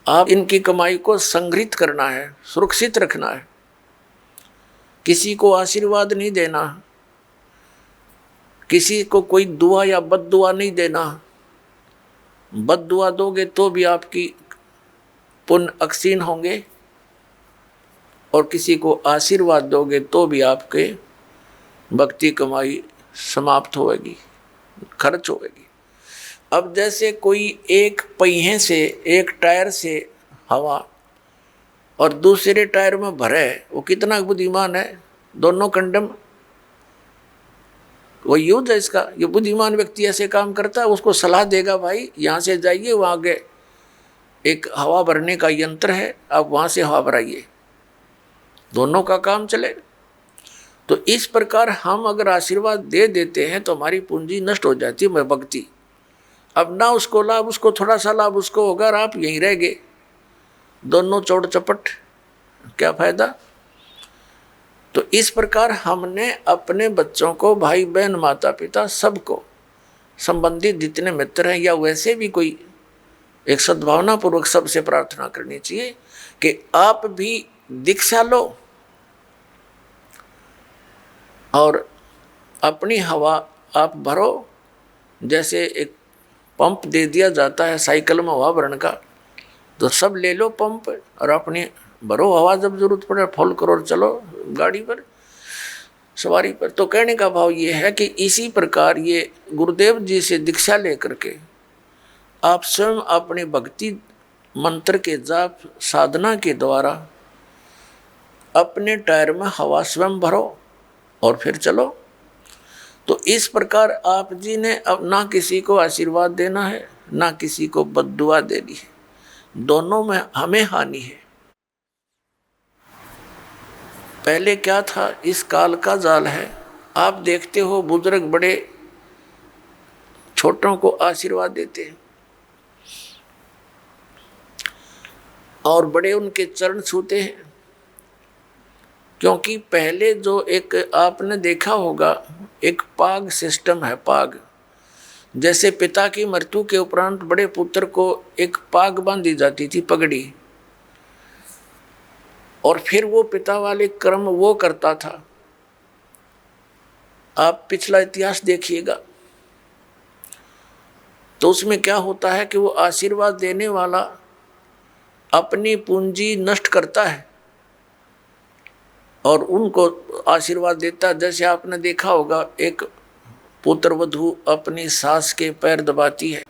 B: आप इनकी कमाई को संग्रहित करना है, सुरक्षित रखना है, किसी को आशीर्वाद नहीं देना, किसी को कोई दुआ या बद्दुआ नहीं देना। बद्दुआ दोगे तो भी आपकी पुण्य अक्षीण होंगे, और किसी को आशीर्वाद दोगे तो भी आपके भक्ति कमाई समाप्त होगी, खर्च होगी। अब जैसे कोई एक पहिए से, एक टायर से हवा और दूसरे टायर में भरे, वो कितना बुद्धिमान है, दोनों कंडम वो यूज है इसका। ये बुद्धिमान व्यक्ति ऐसे काम करता है, उसको सलाह देगा भाई यहाँ से जाइए, वहाँ आगे एक हवा भरने का यंत्र है, आप वहाँ से हवा भराइए, दोनों का काम चले। तो इस प्रकार हम अगर आशीर्वाद दे देते हैं तो हमारी पूंजी नष्ट हो जाती है, भक्ति। अब ना उसको लाभ, उसको थोड़ा सा लाभ उसको होगा, और आप यहीं रह गए, दोनों चौड़ चपट, क्या फायदा। तो इस प्रकार हमने अपने बच्चों को, भाई बहन, माता पिता, सबको, संबंधित जितने मित्र हैं या वैसे भी कोई, एक सद्भावना पूर्वक सबसे प्रार्थना करनी चाहिए कि आप भी दीक्षा लो और अपनी हवा आप भरो। जैसे एक पंप दे दिया जाता है साइकिल में हवा भरने का, तो सब ले लो पंप और अपनी भरो हवा, जब जरूरत पड़े फुल करो और चलो गाड़ी पर, सवारी पर। तो कहने का भाव ये है कि इसी प्रकार ये गुरुदेव जी से दीक्षा लेकर के आप स्वयं अपने भक्ति मंत्र के जाप साधना के द्वारा अपने टायर में हवा स्वयं भरो और फिर चलो। तो इस प्रकार आप जी ने अब ना किसी को आशीर्वाद देना है, ना किसी को बद्दुआ देनी है, दोनों में हमें हानि है। पहले क्या था, इस काल का जाल है। आप देखते हो बुजुर्ग बड़े छोटों को आशीर्वाद देते हैं और बड़े उनके चरण छूते हैं, क्योंकि पहले जो एक आपने देखा होगा एक पाग सिस्टम है। पाग जैसे पिता की मृत्यु के उपरांत बड़े पुत्र को एक पाग बांधी जाती थी, पगड़ी, और फिर वो पिता वाले कर्म वो करता था। आप पिछला इतिहास देखिएगा तो उसमें क्या होता है कि वो आशीर्वाद देने वाला अपनी पूंजी नष्ट करता है और उनको आशीर्वाद देता। जैसे आपने देखा होगा एक पुत्र वधू अपनी सास के पैर दबाती है,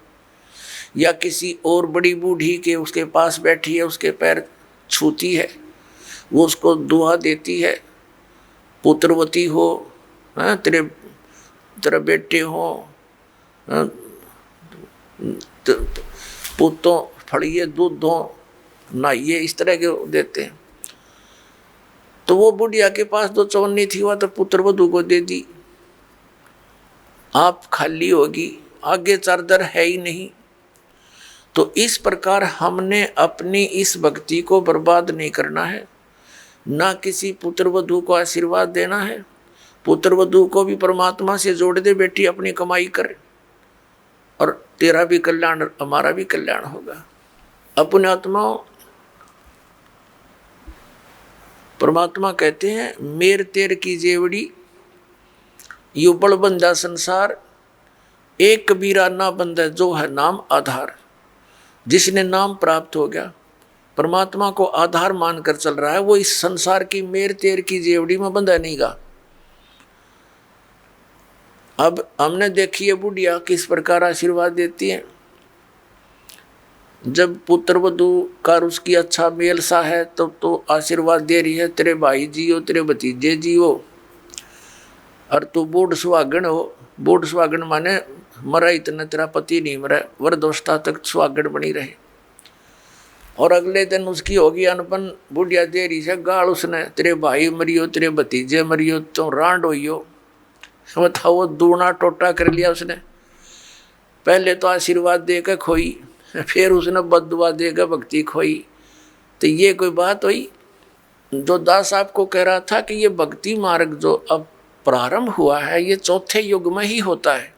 B: या किसी और बड़ी बूढ़ी के उसके पास बैठी है उसके पैर छूती है, वो उसको दुआ देती है, पुत्रवती हो, तेरे बेटे हो, पुतों फड़िए दूध दो, नहाइए, इस तरह के देते हैं। तो वो बुढ़िया के पास 2 चवन्नी थी, वह तो पुत्र वधू को दे दी। आप खाली होगी, आगे चारदर है ही नहीं। तो इस प्रकार हमने अपनी इस भक्ति को बर्बाद नहीं करना है, ना किसी पुत्र वधू को आशीर्वाद देना है। पुत्र वधू को भी परमात्मा से जोड़ दे, बेटी अपनी कमाई कर, और तेरा भी कल्याण हमारा भी कल्याण होगा। अपने आत्माओं, परमात्मा कहते हैं मेर तेर की जेवड़ी, यू बड़ बंदा संसार, एक कबीरा ना बंदा जो है नाम आधार। जिसने नाम प्राप्त हो गया, परमात्मा को आधार मानकर चल रहा है, वो इस संसार की मेर तेर की जेवड़ी में बंधा नहीं गा। अब हमने देखी है बुढ़िया किस प्रकार आशीर्वाद देती है। जब पुत्र वधू का उसकी अच्छा मेल सा है तब तो आशीर्वाद दे रही है, तेरे भाई जियो, तेरे भतीजे जियो, और तू बूढ़ सुहागण हो। बूढ़ सुहागण माने मरा इतना तेरा पति नहीं मरा, वृद्धावस्था तक सुहागण बनी रहे। और अगले दिन उसकी होगी अनपन, बुढ़िया दे रही है गाल उसने, तेरे भाई मरियो, तेरे भतीजे मरियो, तो रांड होइयो। बताओ, वो दूना टोटा कर लिया उसने। पहले तो आशीर्वाद देकर खोई, फिर उसने बददुआ देकर भक्ति खोई। तो ये कोई बात हुई? जो दास आपको कह रहा था कि ये भक्ति मार्ग जो अब प्रारंभ हुआ है, ये चौथे युग में ही होता है।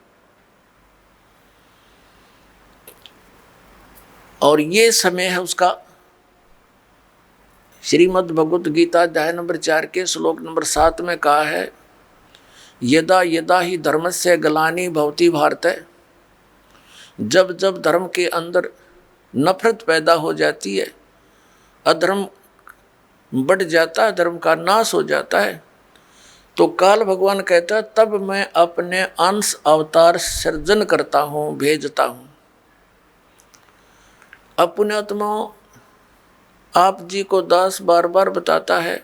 B: और ये समय है उसका। श्रीमद् भगवत गीता अध्याय नंबर 4 के श्लोक नंबर 7 में कहा है, यदा यदा ही धर्मस्य ग्लानि भवति भारत। जब जब धर्म के अंदर नफरत पैदा हो जाती है, अधर्म बढ़ जाता है, धर्म का नाश हो जाता है, तो काल भगवान कहता है तब मैं अपने अंश अवतार सृजन करता हूँ, भेजता हूँ। अपने आत्माओं, आप जी को दास बार बार बताता है,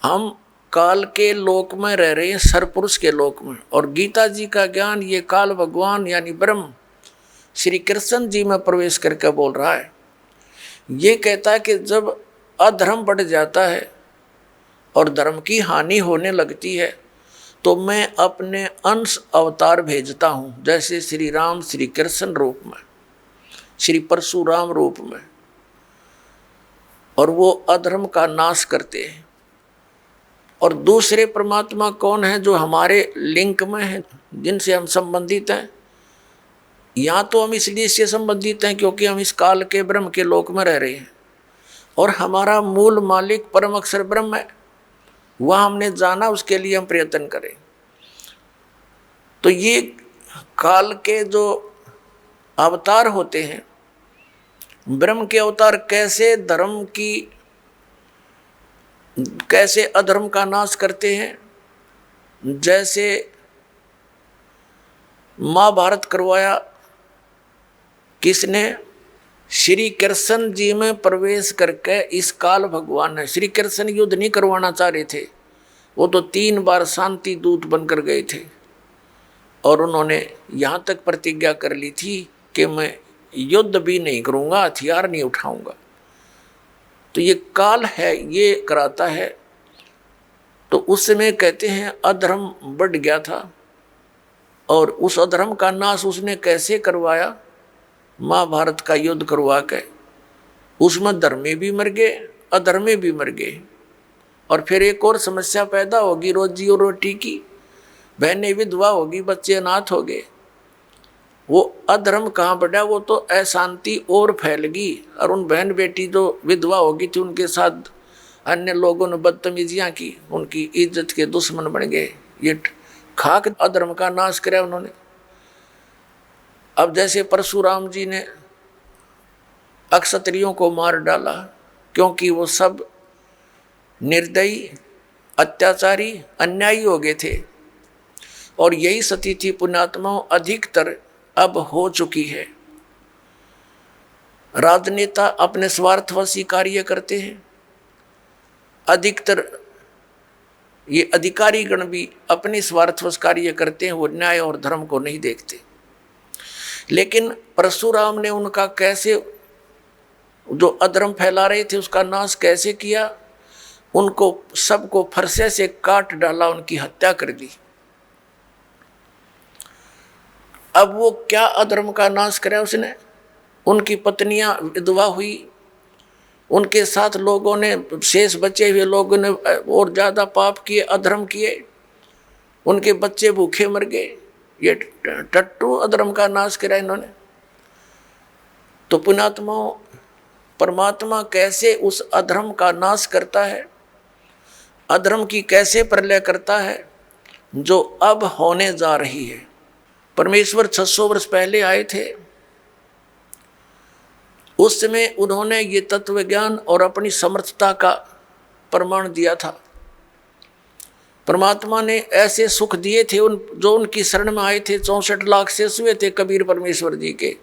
B: हम काल के लोक में रह रहे हैं, सरपुरुष के लोक में। और गीता जी का ज्ञान ये काल भगवान यानी ब्रह्म श्री कृष्ण जी में प्रवेश करके बोल रहा है। ये कहता है कि जब अधर्म बढ़ जाता है और धर्म की हानि होने लगती है, तो मैं अपने अंश अवतार भेजता हूँ, जैसे श्री राम श्री कृष्ण रूप में, श्री परशुराम रूप में, और वो अधर्म का नाश करते हैं। और दूसरे परमात्मा कौन है? जो हमारे लिंक में है, जिनसे हम संबंधित हैं। यहाँ तो हम इसलिए से संबंधित हैं क्योंकि हम इस काल के ब्रह्म के लोक में रह रहे हैं, और हमारा मूल मालिक परम अक्षर ब्रह्म है, वह हमने जाना, उसके लिए हम प्रयत्न करें। तो ये काल के जो अवतार होते हैं, ब्रह्म के अवतार कैसे धर्म की, कैसे अधर्म का नाश करते हैं। जैसे महाभारत करवाया किसने? श्री कृष्ण जी में प्रवेश करके इस काल भगवान ने। श्री कृष्ण युद्ध नहीं करवाना चाह रहे थे, वो तो 3 बार शांति दूत बनकर गए थे, और उन्होंने यहाँ तक प्रतिज्ञा कर ली थी कि मैं युद्ध भी नहीं करूँगा, हथियार नहीं उठाऊंगा। तो ये काल है, ये कराता है। तो उस समय कहते हैं अधर्म बढ़ गया था, और उस अधर्म का नाश उसने कैसे करवाया? महाभारत का युद्ध करवा के। उसमें धर्मी भी मर गए, अधर्मी भी मर गए। और फिर एक और समस्या पैदा होगी रोजी और रोटी की, बहनें विधवा होगी, बच्चे अनाथ हो गए। वो अधर्म कहाँ बढ़ा? वो तो अशांति और फैलगी, और उन बहन बेटी जो विधवा होगी थी उनके साथ अन्य लोगों ने बदतमीजियाँ की, उनकी इज्जत के दुश्मन बन गए। ये खाक अधर्म का नाश किया उन्होंने। अब जैसे परशुराम जी ने अक्षत्रियों को मार डाला, क्योंकि वो सब निर्दयी, अत्याचारी, अन्यायी हो गए थे। और यही स्थिति पुण्यात्माओं अधिकतर अब हो चुकी है। राजनेता अपने स्वार्थवशी कार्य करते हैं, अधिकतर ये अधिकारी गण भी अपने स्वार्थवश कार्य करते हैं, वो न्याय और धर्म को नहीं देखते। लेकिन परशुराम ने उनका कैसे, जो अधर्म फैला रहे थे उसका नाश कैसे किया? उनको सबको फरसे से काट डाला, उनकी हत्या कर दी। अब वो क्या अधर्म का नाश करे उसने? उनकी पत्नियां विधवा हुई, उनके साथ लोगों ने, शेष बचे हुए लोगों ने और ज्यादा पाप किए, अधर्म किए, उनके बच्चे भूखे मर गए। ये टट्टू अधर्म का नाश किया इन्होंने। तो पुण्यात्मा, परमात्मा कैसे उस अधर्म का नाश करता है, अधर्म की कैसे प्रलय करता है जो अब होने जा रही है। परमेश्वर 600 वर्ष पहले आए थे, उस समय उन्होंने ये तत्व ज्ञान और अपनी समर्थता का प्रमाण दिया था। परमात्मा ने ऐसे सुख दिए थे उन जो उनकी शरण में आए थे। 64 लाख से हुए थे कबीर परमेश्वर जी के।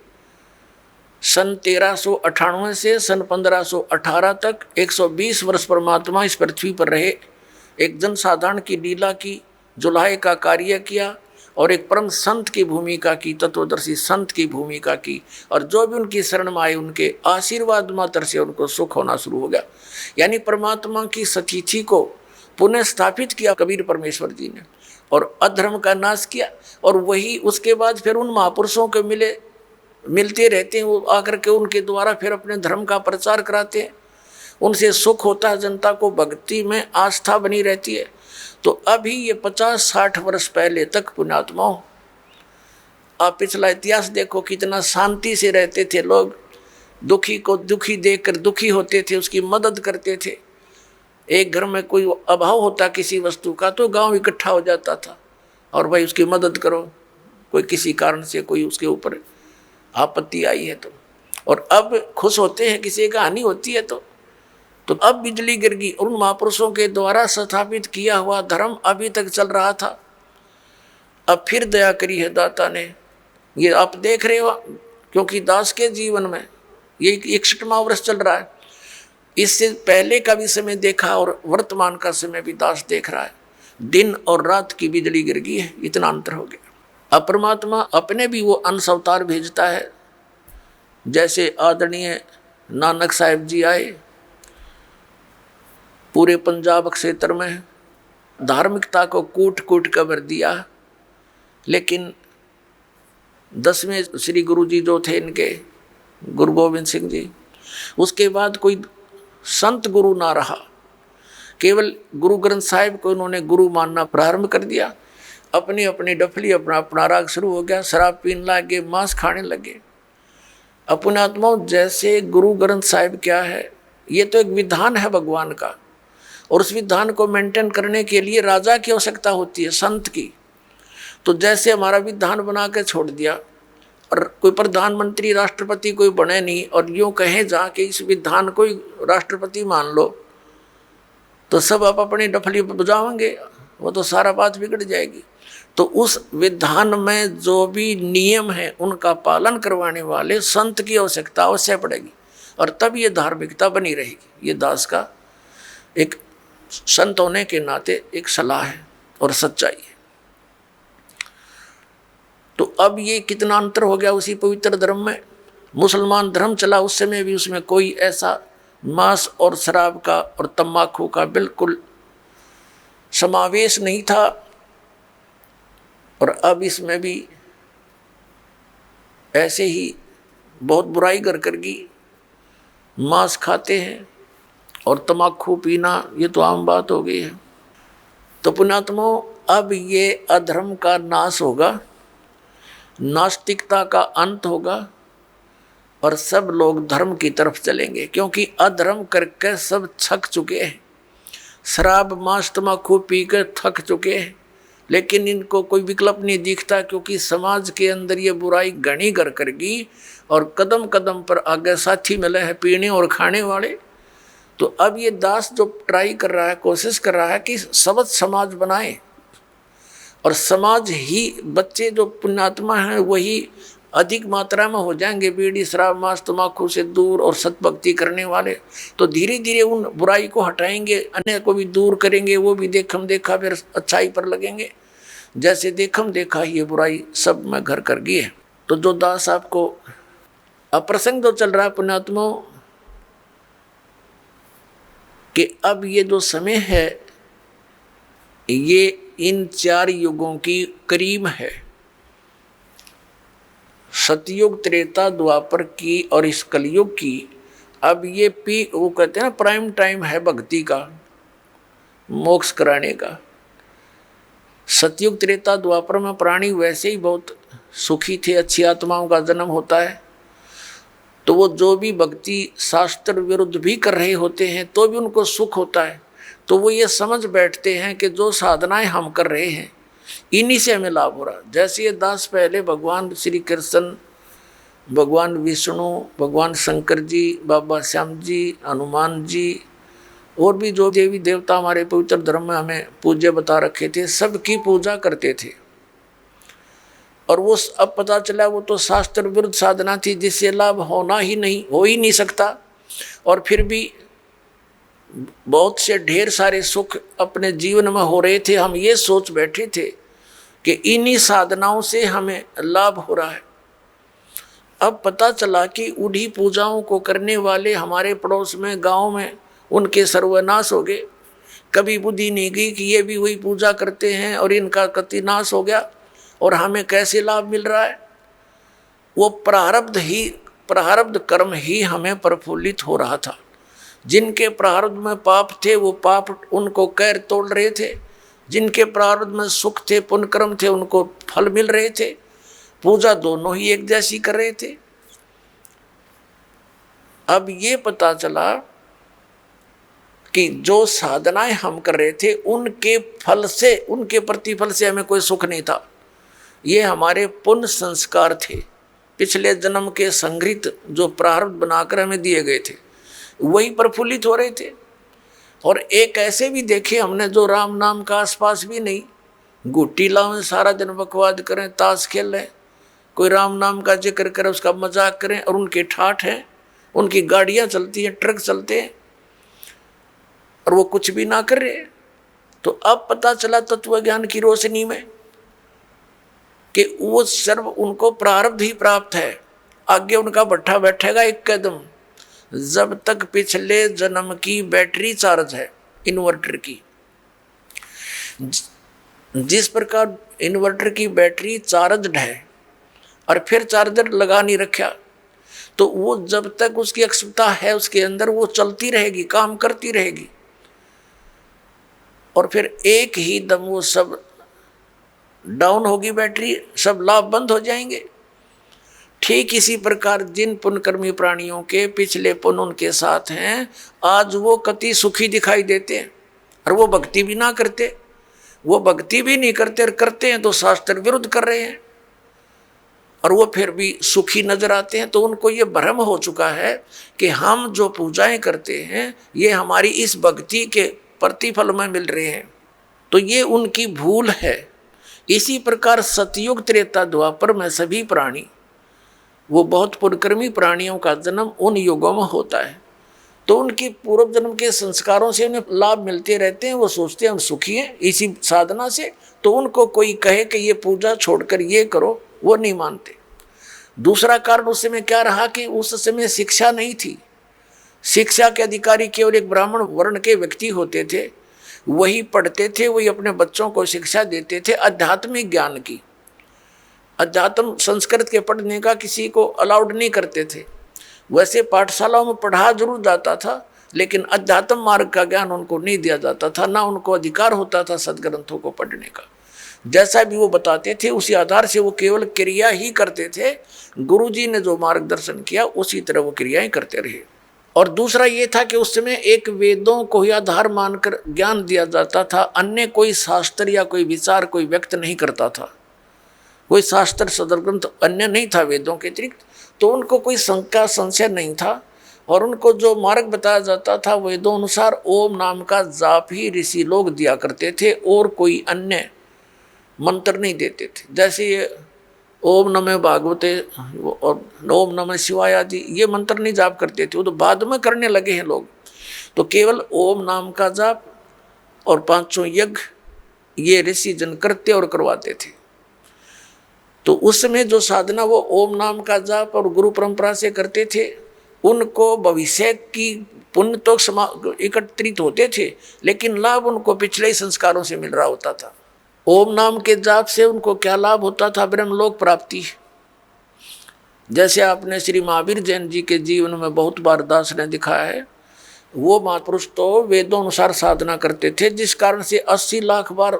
B: सन 1398 से सन 1518 तक 120 वर्ष परमात्मा इस पृथ्वी पर रहे। एक जनसाधारण की लीला की, जुलाहे का कार्य किया और एक परम संत की भूमिका की, तत्वदर्शी संत की भूमिका की। और जो भी उनकी शरण में आए उनके आशीर्वाद मात्र से उनको सुख होना शुरू हो गया। यानी परमात्मा की सतिथि को पुनः स्थापित किया कबीर परमेश्वर जी ने और अधर्म का नाश किया। और वही उसके बाद फिर उन महापुरुषों के मिलते रहते हैं, वो आकर के उनके द्वारा फिर अपने धर्म का प्रचार कराते हैं। उनसे सुख होता है, जनता को भक्ति में आस्था बनी रहती है। तो अभी ये 50-60 वर्ष पहले तक पुण्यात्माओं, आप पिछला इतिहास देखो, कितना शांति से रहते थे लोग। दुखी को दुखी देखकर दुखी होते थे, उसकी मदद करते थे। एक घर में कोई अभाव होता किसी वस्तु का तो गांव इकट्ठा हो जाता था और भाई उसकी मदद करो, कोई किसी कारण से कोई उसके ऊपर आपत्ति आई है तो। और अब खुश होते हैं किसी का हानि होती है तो अब बिजली गिर गई। उन महापुरुषों के द्वारा स्थापित किया हुआ धर्म अभी तक चल रहा था, अब फिर दया करी है दाता ने। ये आप देख रहे हो, क्योंकि दास के जीवन में ये 61वां वर्ष चल रहा है। इससे पहले का भी समय देखा और वर्तमान का समय भी दास देख रहा है। दिन और रात की बिजली गिर गई है, इतना अंतर हो गया। अब परमात्मा अपने भी वो अंश अवतार भेजता है। जैसे आदरणीय नानक साहिब जी आए, पूरे पंजाब क्षेत्र में धार्मिकता को कूट कूट कर भर दिया। लेकिन 10वें श्री गुरु जी जो थे इनके, गुरु गोविंद सिंह जी, उसके बाद कोई संत गुरु ना रहा। केवल गुरु ग्रंथ साहिब को उन्होंने गुरु मानना प्रारंभ कर दिया। अपनी अपनी डफली, अपना अपना राग शुरू हो गया, शराब पीने लगे, मांस खाने लगे। अपने आत्माओं, जैसे गुरु ग्रंथ साहिब क्या है, ये तो एक विधान है भगवान का, और उस विधान को मेंटेन करने के लिए राजा की आवश्यकता होती है, संत की। तो जैसे हमारा विधान बना के छोड़ दिया और कोई प्रधानमंत्री राष्ट्रपति कोई बने नहीं और यूँ कहें जा कि इस विधान को राष्ट्रपति मान लो, तो सब आप अपनी डफली बजाओगे, वो तो सारा बात बिगड़ जाएगी। तो उस विधान में जो भी नियम है उनका पालन करवाने वाले संत की आवश्यकता अवश्य पड़ेगी, और तब ये धार्मिकता बनी रहेगी। ये दास का एक संत होने के नाते एक सलाह है और सच्चाई है। तो अब ये कितना अंतर हो गया उसी पवित्र धर्म में। मुसलमान धर्म चला उस समय भी, उसमें कोई ऐसा मांस और शराब का और तम्बाकू का बिल्कुल समावेश नहीं था। और अब इसमें भी ऐसे ही बहुत बुराई करगी, मांस खाते हैं और तम्बाकू पीना, ये तो आम बात हो गई है। तो पुण्यात्माओं, अब ये अधर्म का नाश होगा, नास्तिकता का अंत होगा और सब लोग धर्म की तरफ चलेंगे, क्योंकि अधर्म करके सब थक चुके हैं। शराब मांस तम्बाकू पी कर थक चुके हैं, लेकिन इनको कोई विकल्प नहीं दिखता, क्योंकि समाज के अंदर ये बुराई घनी करगी और कदम कदम पर आगे साथी मिले हैं पीने और खाने वाले। तो अब ये दास जो ट्राई कर रहा है, कोशिश कर रहा है कि सबद समाज बनाए, और समाज ही बच्चे जो पुण्यात्मा हैं वही अधिक मात्रा में हो जाएंगे बीड़ी शराब मांस तम्बाकू से दूर और सतभक्ति करने वाले। तो धीरे धीरे उन बुराई को हटाएंगे, अन्य को भी दूर करेंगे, वो भी देखम देखा फिर अच्छाई पर लगेंगे। जैसे देखम देखा ये बुराई सब में घर कर गई है। तो जो दास आपको अप्रसंग जो चल रहा है पुण्यात्माओं, कि अब ये जो समय है ये इन 4 युगों की करीब है, सतयुग, त्रेता, द्वापर की और इस कलयुग की। अब ये वो कहते हैं ना प्राइम टाइम है भक्ति का, मोक्ष कराने का। सतयुग, त्रेता, द्वापर में प्राणी वैसे ही बहुत सुखी थे, अच्छी आत्माओं का जन्म होता है, तो वो जो भी भक्ति शास्त्र विरुद्ध भी कर रहे होते हैं तो भी उनको सुख होता है। तो वो ये समझ बैठते हैं कि जो साधनाएं हम कर रहे हैं इन्हीं से हमें लाभ हो रहा। जैसे ये दास पहले भगवान श्री कृष्ण, भगवान विष्णु, भगवान शंकर जी, बाबा श्याम जी, हनुमान जी और भी जो देवी देवता हमारे पवित्र धर्म में हमें पूज्य बता रखे थे, सबकी पूजा करते थे। और वो अब पता चला वो तो शास्त्र विरुद्ध साधना थी जिससे लाभ हो ही नहीं सकता। और फिर भी बहुत से ढेर सारे सुख अपने जीवन में हो रहे थे। हम ये सोच बैठे थे कि इन्हीं साधनाओं से हमें लाभ हो रहा है। अब पता चला कि उन्हीं पूजाओं को करने वाले हमारे पड़ोस में, गांव में, उनके सर्वनाश हो गए। कभी बुद्धि नहीं गई कि ये भी वही पूजा करते हैं और इनका कति नाश हो गया और हमें कैसे लाभ मिल रहा है। वो प्रारब्ध कर्म ही हमें प्रफुल्लित हो रहा था। जिनके प्रारब्ध में पाप थे वो पाप उनको कैर तोड़ रहे थे, जिनके प्रारब्ध में सुख थे, पुण्य कर्म थे, उनको फल मिल रहे थे। पूजा दोनों ही एक जैसी कर रहे थे। अब ये पता चला कि जो साधनाएं हम कर रहे थे उनके फल से, उनके प्रतिफल से हमें कोई सुख नहीं था। ये हमारे पुण्य संस्कार थे, पिछले जन्म के संग्रहित जो प्रारब्ध बनाकर हमें दिए गए थे वही प्रफुल्लित हो रहे थे। और एक ऐसे भी देखे हमने जो राम नाम का आसपास भी नहीं, गुट्टी लावें, सारा दिन बकवाद करें, ताश खेल रहे, कोई राम नाम का जिक्र करे, उसका मजाक करें, और उनके ठाठ हैं, उनकी गाड़ियां चलती हैं, ट्रक चलते हैं, और वो कुछ भी ना कर रहे। तो अब पता चला तत्व ज्ञान की रोशनी में कि वो सर्व उनको प्रारब्ध ही प्राप्त है। आगे उनका भट्ठा बैठेगा एक कदम, जब तक पिछले जन्म की बैटरी चार्ज है इन्वर्टर की। जिस प्रकार इन्वर्टर की बैटरी चार्ज है और फिर चार्जर लगा नहीं रखा, तो वो जब तक उसकी अक्षमता है उसके अंदर वो चलती रहेगी, काम करती रहेगी, और फिर एक ही दम वो सब डाउन होगी बैटरी, सब लाभ बंद हो जाएंगे। ठीक इसी प्रकार जिन पुण्यकर्मी प्राणियों के पिछले पुण्य उनके साथ हैं, आज वो कति सुखी दिखाई देते हैं और वो भक्ति भी ना करते। वो भक्ति भी नहीं करते और करते हैं तो शास्त्र विरुद्ध कर रहे हैं, और वो फिर भी सुखी नजर आते हैं। तो उनको ये भ्रम हो चुका है कि हम जो पूजाएं करते हैं ये हमारी इस भक्ति के प्रतिफल में मिल रहे हैं, तो ये उनकी भूल है। इसी प्रकार सतयुग, त्रेता, द्वापर में सभी प्राणी, वो बहुत पुण्यकर्मी प्राणियों का जन्म उन युगों में होता है, तो उनके पूर्व जन्म के संस्कारों से उन्हें लाभ मिलते रहते हैं। वो सोचते हैं हम सुखी हैं इसी साधना से, तो उनको कोई कहे कि ये पूजा छोड़कर ये करो, वो नहीं मानते। दूसरा कारण उस समय क्या रहा कि उस समय शिक्षा नहीं थी। शिक्षा के अधिकारी केवल एक ब्राह्मण वर्ण के व्यक्ति होते थे, वही पढ़ते थे, वही अपने बच्चों को शिक्षा देते थे आध्यात्मिक ज्ञान की। अध्यात्म संस्कृत के पढ़ने का किसी को अलाउड नहीं करते थे। वैसे पाठशालाओं में पढ़ा जरूर जाता था, लेकिन अध्यात्म मार्ग का ज्ञान उनको नहीं दिया जाता था, ना उनको अधिकार होता था सदग्रंथों को पढ़ने का। जैसा भी वो बताते थे उसी आधार से वो केवल क्रिया ही करते थे। गुरुजी ने जो मार्गदर्शन किया उसी तरह वो क्रियाएं करते रहे। और दूसरा ये था कि उस समय एक वेदों को ही आधार मानकर ज्ञान दिया जाता था, अन्य कोई शास्त्र या कोई विचार कोई व्यक्त नहीं करता था। कोई शास्त्र सदग्रंथ अन्य नहीं था वेदों के अतिरिक्त, तो उनको कोई शंका संशय नहीं था। और उनको जो मार्ग बताया जाता था वेदों अनुसार ओम नाम का जाप ही ऋषि लोग दिया करते थे, और कोई अन्य मंत्र नहीं देते थे। जैसे ये ओम नमः भागवते और ओम नमः शिवाय आदि ये मंत्र नहीं जाप करते थे, वो तो बाद में करने लगे हैं लोग। तो केवल ओम नाम का जाप और 500 यज्ञ ये ऋषि जन करते और करवाते थे। तो उस समय जो साधना वो ओम नाम का जाप और गुरु परंपरा से करते थे, उनको भविष्य की पुण्य तो एकत्रित होते थे, लेकिन लाभ उनको पिछले ही संस्कारों से मिल रहा होता था। ओम नाम के जाप से उनको क्या लाभ होता था? ब्रह्मलोक प्राप्ति। जैसे आपने श्री महावीर जैन जी के जीवन में बहुत बार दास ने दिखाया है, वो महापुरुष तो वेदों अनुसार साधना करते थे, जिस कारण से 80 लाख बार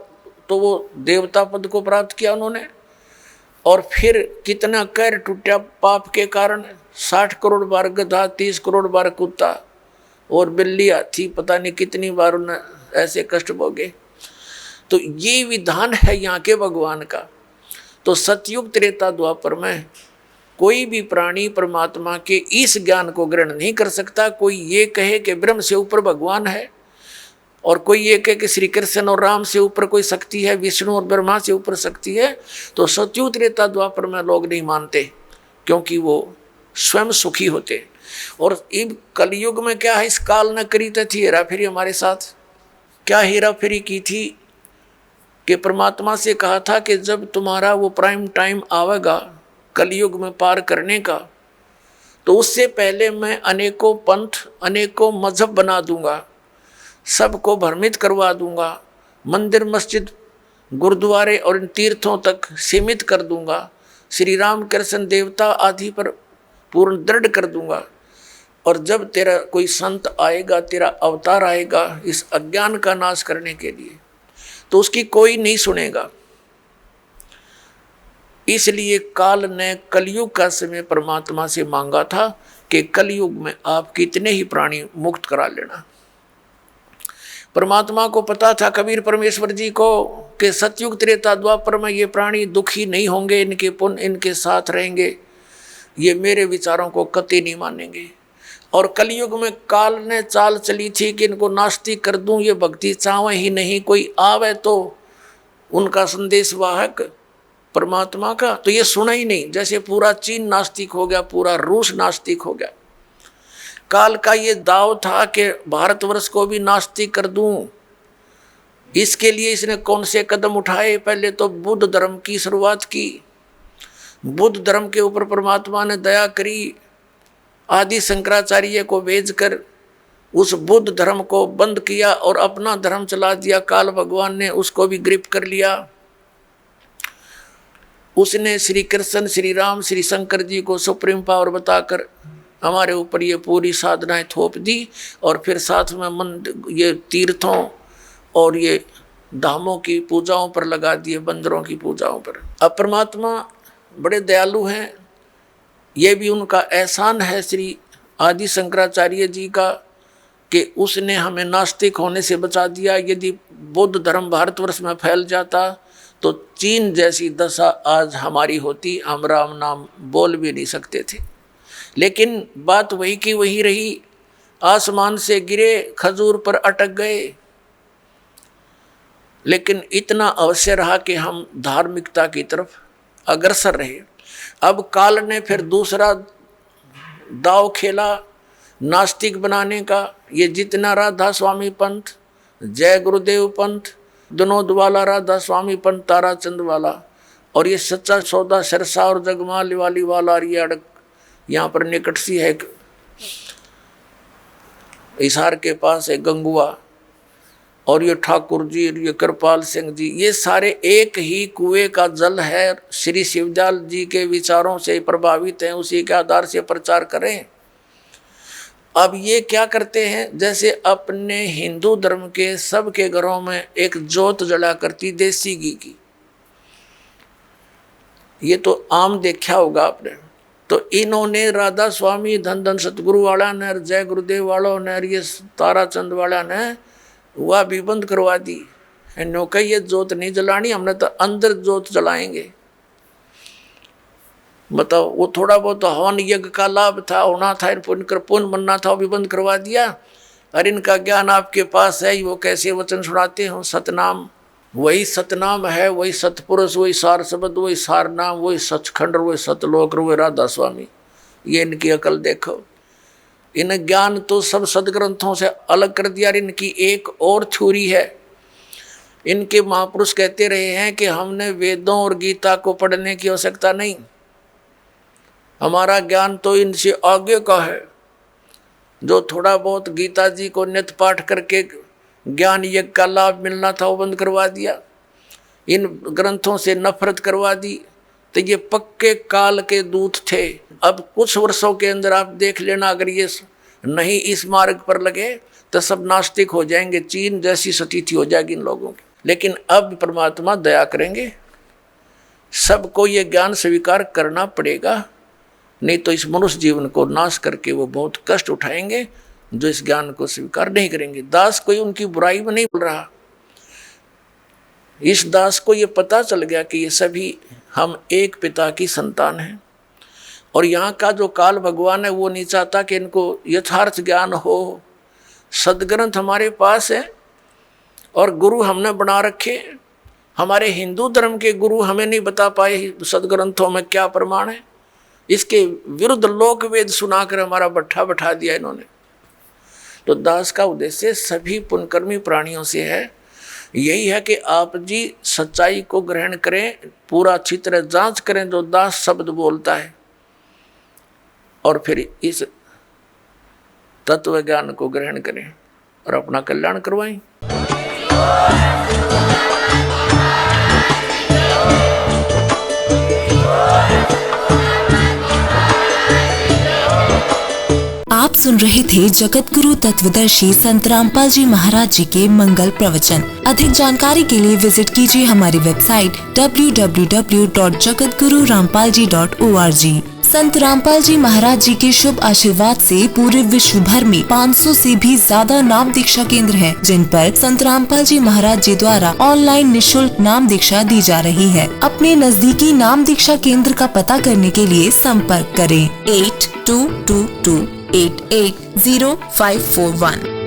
B: तो वो देवता पद को प्राप्त किया उन्होंने। और फिर कितना कैर टूटा पाप के कारण, 60 करोड़ बार गधा, 30 करोड़ बार कुत्ता और बिल्ली थी, पता नहीं कितनी बार उन्हें ऐसे कष्ट भोगे। तो ये विधान है यहाँ के भगवान का। तो सतयुग त्रेता द्वापर में कोई भी प्राणी परमात्मा के इस ज्ञान को ग्रहण नहीं कर सकता। कोई ये कहे कि ब्रह्म से ऊपर भगवान है, और कोई ये कहे कि श्री कृष्ण और राम से ऊपर कोई शक्ति है, विष्णु और ब्रह्मा से ऊपर शक्ति है, तो सतयुग त्रेता द्वापर में लोग नहीं मानते, क्योंकि वो स्वयं सुखी होते। और इब कलयुग में क्या है, इस काल न करी थी हेरा फेरी हमारे साथ। क्या हेरा फेरी की थी कि परमात्मा से कहा था कि जब तुम्हारा वो प्राइम टाइम आवेगा कलयुग में पार करने का, तो उससे पहले मैं अनेकों पंथ, अनेकों मजहब बना दूंगा, सबको भ्रमित करवा दूंगा, मंदिर मस्जिद गुरुद्वारे और इन तीर्थों तक सीमित कर दूंगा, श्री राम कृष्ण देवता आदि पर पूर्ण दृढ़ कर दूंगा। और जब तेरा कोई संत आएगा, तेरा अवतार आएगा इस अज्ञान का नाश करने के लिए, तो उसकी कोई नहीं सुनेगा। इसलिए काल ने कलयुग का समय परमात्मा से मांगा था कि कलयुग में आप कितने ही प्राणी मुक्त करा लेना। परमात्मा को पता था, कबीर परमेश्वर जी को, कि सतयुग त्रेता द्वापर में ये प्राणी दुखी नहीं होंगे, इनके पुण्य इनके साथ रहेंगे, ये मेरे विचारों को कतई नहीं मानेंगे। और कलयुग में काल ने चाल चली थी कि इनको नास्तिक कर दूं, ये भक्ति चाहे ही नहीं, कोई आवे तो उनका संदेश वाहक परमात्मा का, तो ये सुना ही नहीं। जैसे पूरा चीन नास्तिक हो गया, पूरा रूस नास्तिक हो गया। काल का ये दाव था कि भारतवर्ष को भी नास्तिक कर दूं। इसके लिए इसने कौन से कदम उठाए? पहले तो बुद्ध धर्म की शुरुआत की। बुद्ध धर्म के ऊपर परमात्मा ने दया करी, आदि शंकराचार्य को भेजकर उस बुद्ध धर्म को बंद किया और अपना धर्म चला दिया। काल भगवान ने उसको भी ग्रिप कर लिया। उसने श्री कृष्ण, श्री राम, श्री शंकर जी को सुप्रीम पावर बताकर हमारे ऊपर ये पूरी साधनाएं थोप दी, और फिर साथ में मंदिर, ये तीर्थों और ये धामों की पूजाओं पर लगा दिए, बंदरों की पूजाओं पर। अब परमात्मा बड़े दयालु हैं, ये भी उनका एहसान है श्री आदि शंकराचार्य जी का कि उसने हमें नास्तिक होने से बचा दिया। यदि बौद्ध धर्म भारतवर्ष में फैल जाता तो चीन जैसी दशा आज हमारी होती, हम राम नाम बोल भी नहीं सकते थे। लेकिन बात वही की वही रही, आसमान से गिरे, खजूर पर अटक गए। लेकिन इतना अवश्य रहा कि हम धार्मिकता की तरफ अग्रसर रहे। अब काल ने फिर दूसरा दाव खेला नास्तिक बनाने का। ये जितना राधा स्वामी पंथ, जय गुरुदेव पंथ, विनोद वाला राधा स्वामी पंथ, ताराचंद वाला, और ये सच्चा सौदा सिरसा और जगमाल वाली वाला, और ये अड़क यहाँ पर निकट सी है हिसार के पास है गंगुआ, और ये ठाकुर जी, ये कृपाल सिंह जी, ये सारे एक ही कुएं का जल है। श्री शिवदयाल जी के विचारों से प्रभावित हैं, उसी के आधार से प्रचार करें। अब ये क्या करते हैं, जैसे अपने हिंदू धर्म के सबके घरों में एक जोत जला करती देसी घी की, ये तो आम देखा होगा आपने। तो इन्होंने राधा स्वामी, धन धन सतगुरु वाला ने, जय गुरुदेव वालों ने, ये ताराचंद वाला ने वह भी बंद करवा दी। इन्हों का ये जोत नहीं जलानी, हमने तो अंदर जोत जलाएंगे। बताओ, वो थोड़ा बहुत हवन यज्ञ का लाभ था, होना था, पुण्य बनना था, वो भी बंद करवा दिया। और इनका ज्ञान आपके पास है, वो कैसे वचन सुनाते हो, सतनाम, वही सतनाम है, वही सतपुरुष, वही सार शब्द, वही सार नाम, वही सचखंड, वही सतलोक, वही राधा स्वामी। ये इनकी अकल देखो। इन ज्ञान तो सब सदग्रंथों से अलग कर दिया। इनकी एक और थ्योरी है। इनके महापुरुष कहते रहे हैं कि हमने वेदों और गीता को पढ़ने की आवश्यकता नहीं, हमारा ज्ञान तो इनसे आगे का है। जो थोड़ा बहुत गीता जी को नित्य पाठ करके ज्ञान यज्ञ का लाभ मिलना था वो बंद करवा दिया, इन ग्रंथों से नफरत करवा दी। तो ये पक्के काल के दूत थे। अब कुछ वर्षों के अंदर आप देख लेना, अगर ये नहीं इस मार्ग पर लगे तो सब नास्तिक हो जाएंगे, चीन जैसी स्थिति हो जाएगी इन लोगों की। लेकिन अब परमात्मा दया करेंगे, सबको ये ज्ञान स्वीकार करना पड़ेगा, नहीं तो इस मनुष्य जीवन को नाश करके वो बहुत कष्ट उठाएंगे जो इस ज्ञान को स्वीकार नहीं करेंगे। दास कोई उनकी बुराई में नहीं बोल रहा, इस दास को ये पता चल गया कि ये सभी हम एक पिता की संतान हैं, और यहाँ का जो काल भगवान है वो नहीं चाहता कि इनको यथार्थ ज्ञान हो। सदग्रंथ हमारे पास है और गुरु हमने बना रखे, हमारे हिंदू धर्म के गुरु हमें नहीं बता पाए सदग्रंथों में क्या प्रमाण है, इसके विरुद्ध लोक वेद सुनाकर हमारा बट्ठा बैठा दिया इन्होंने। तो दास का उद्देश्य सभी पुण्यकर्मी प्राणियों से है, यही है कि आप जी सच्चाई को ग्रहण करें, पूरा अच्छी तरह जांच करें जो दास शब्द बोलता है, और फिर इस तत्व ज्ञान को ग्रहण करें और अपना कल्याण करवाएं।
C: आप सुन रहे थे जगत गुरु तत्वदर्शी संत रामपाल जी महाराज जी के मंगल प्रवचन। अधिक जानकारी के लिए विजिट कीजिए हमारी वेबसाइट www.jagatgururampalji.org। संत रामपाल जी महाराज जी के शुभ आशीर्वाद से पूरे विश्व भर में 500 से भी ज्यादा नाम दीक्षा केंद्र हैं, जिन पर संत रामपाल जी महाराज जी द्वारा ऑनलाइन निशुल्क नाम दीक्षा दी जा रही है। अपने नजदीकी नाम दीक्षा केंद्र का पता करने के लिए संपर्क करें 8222880541।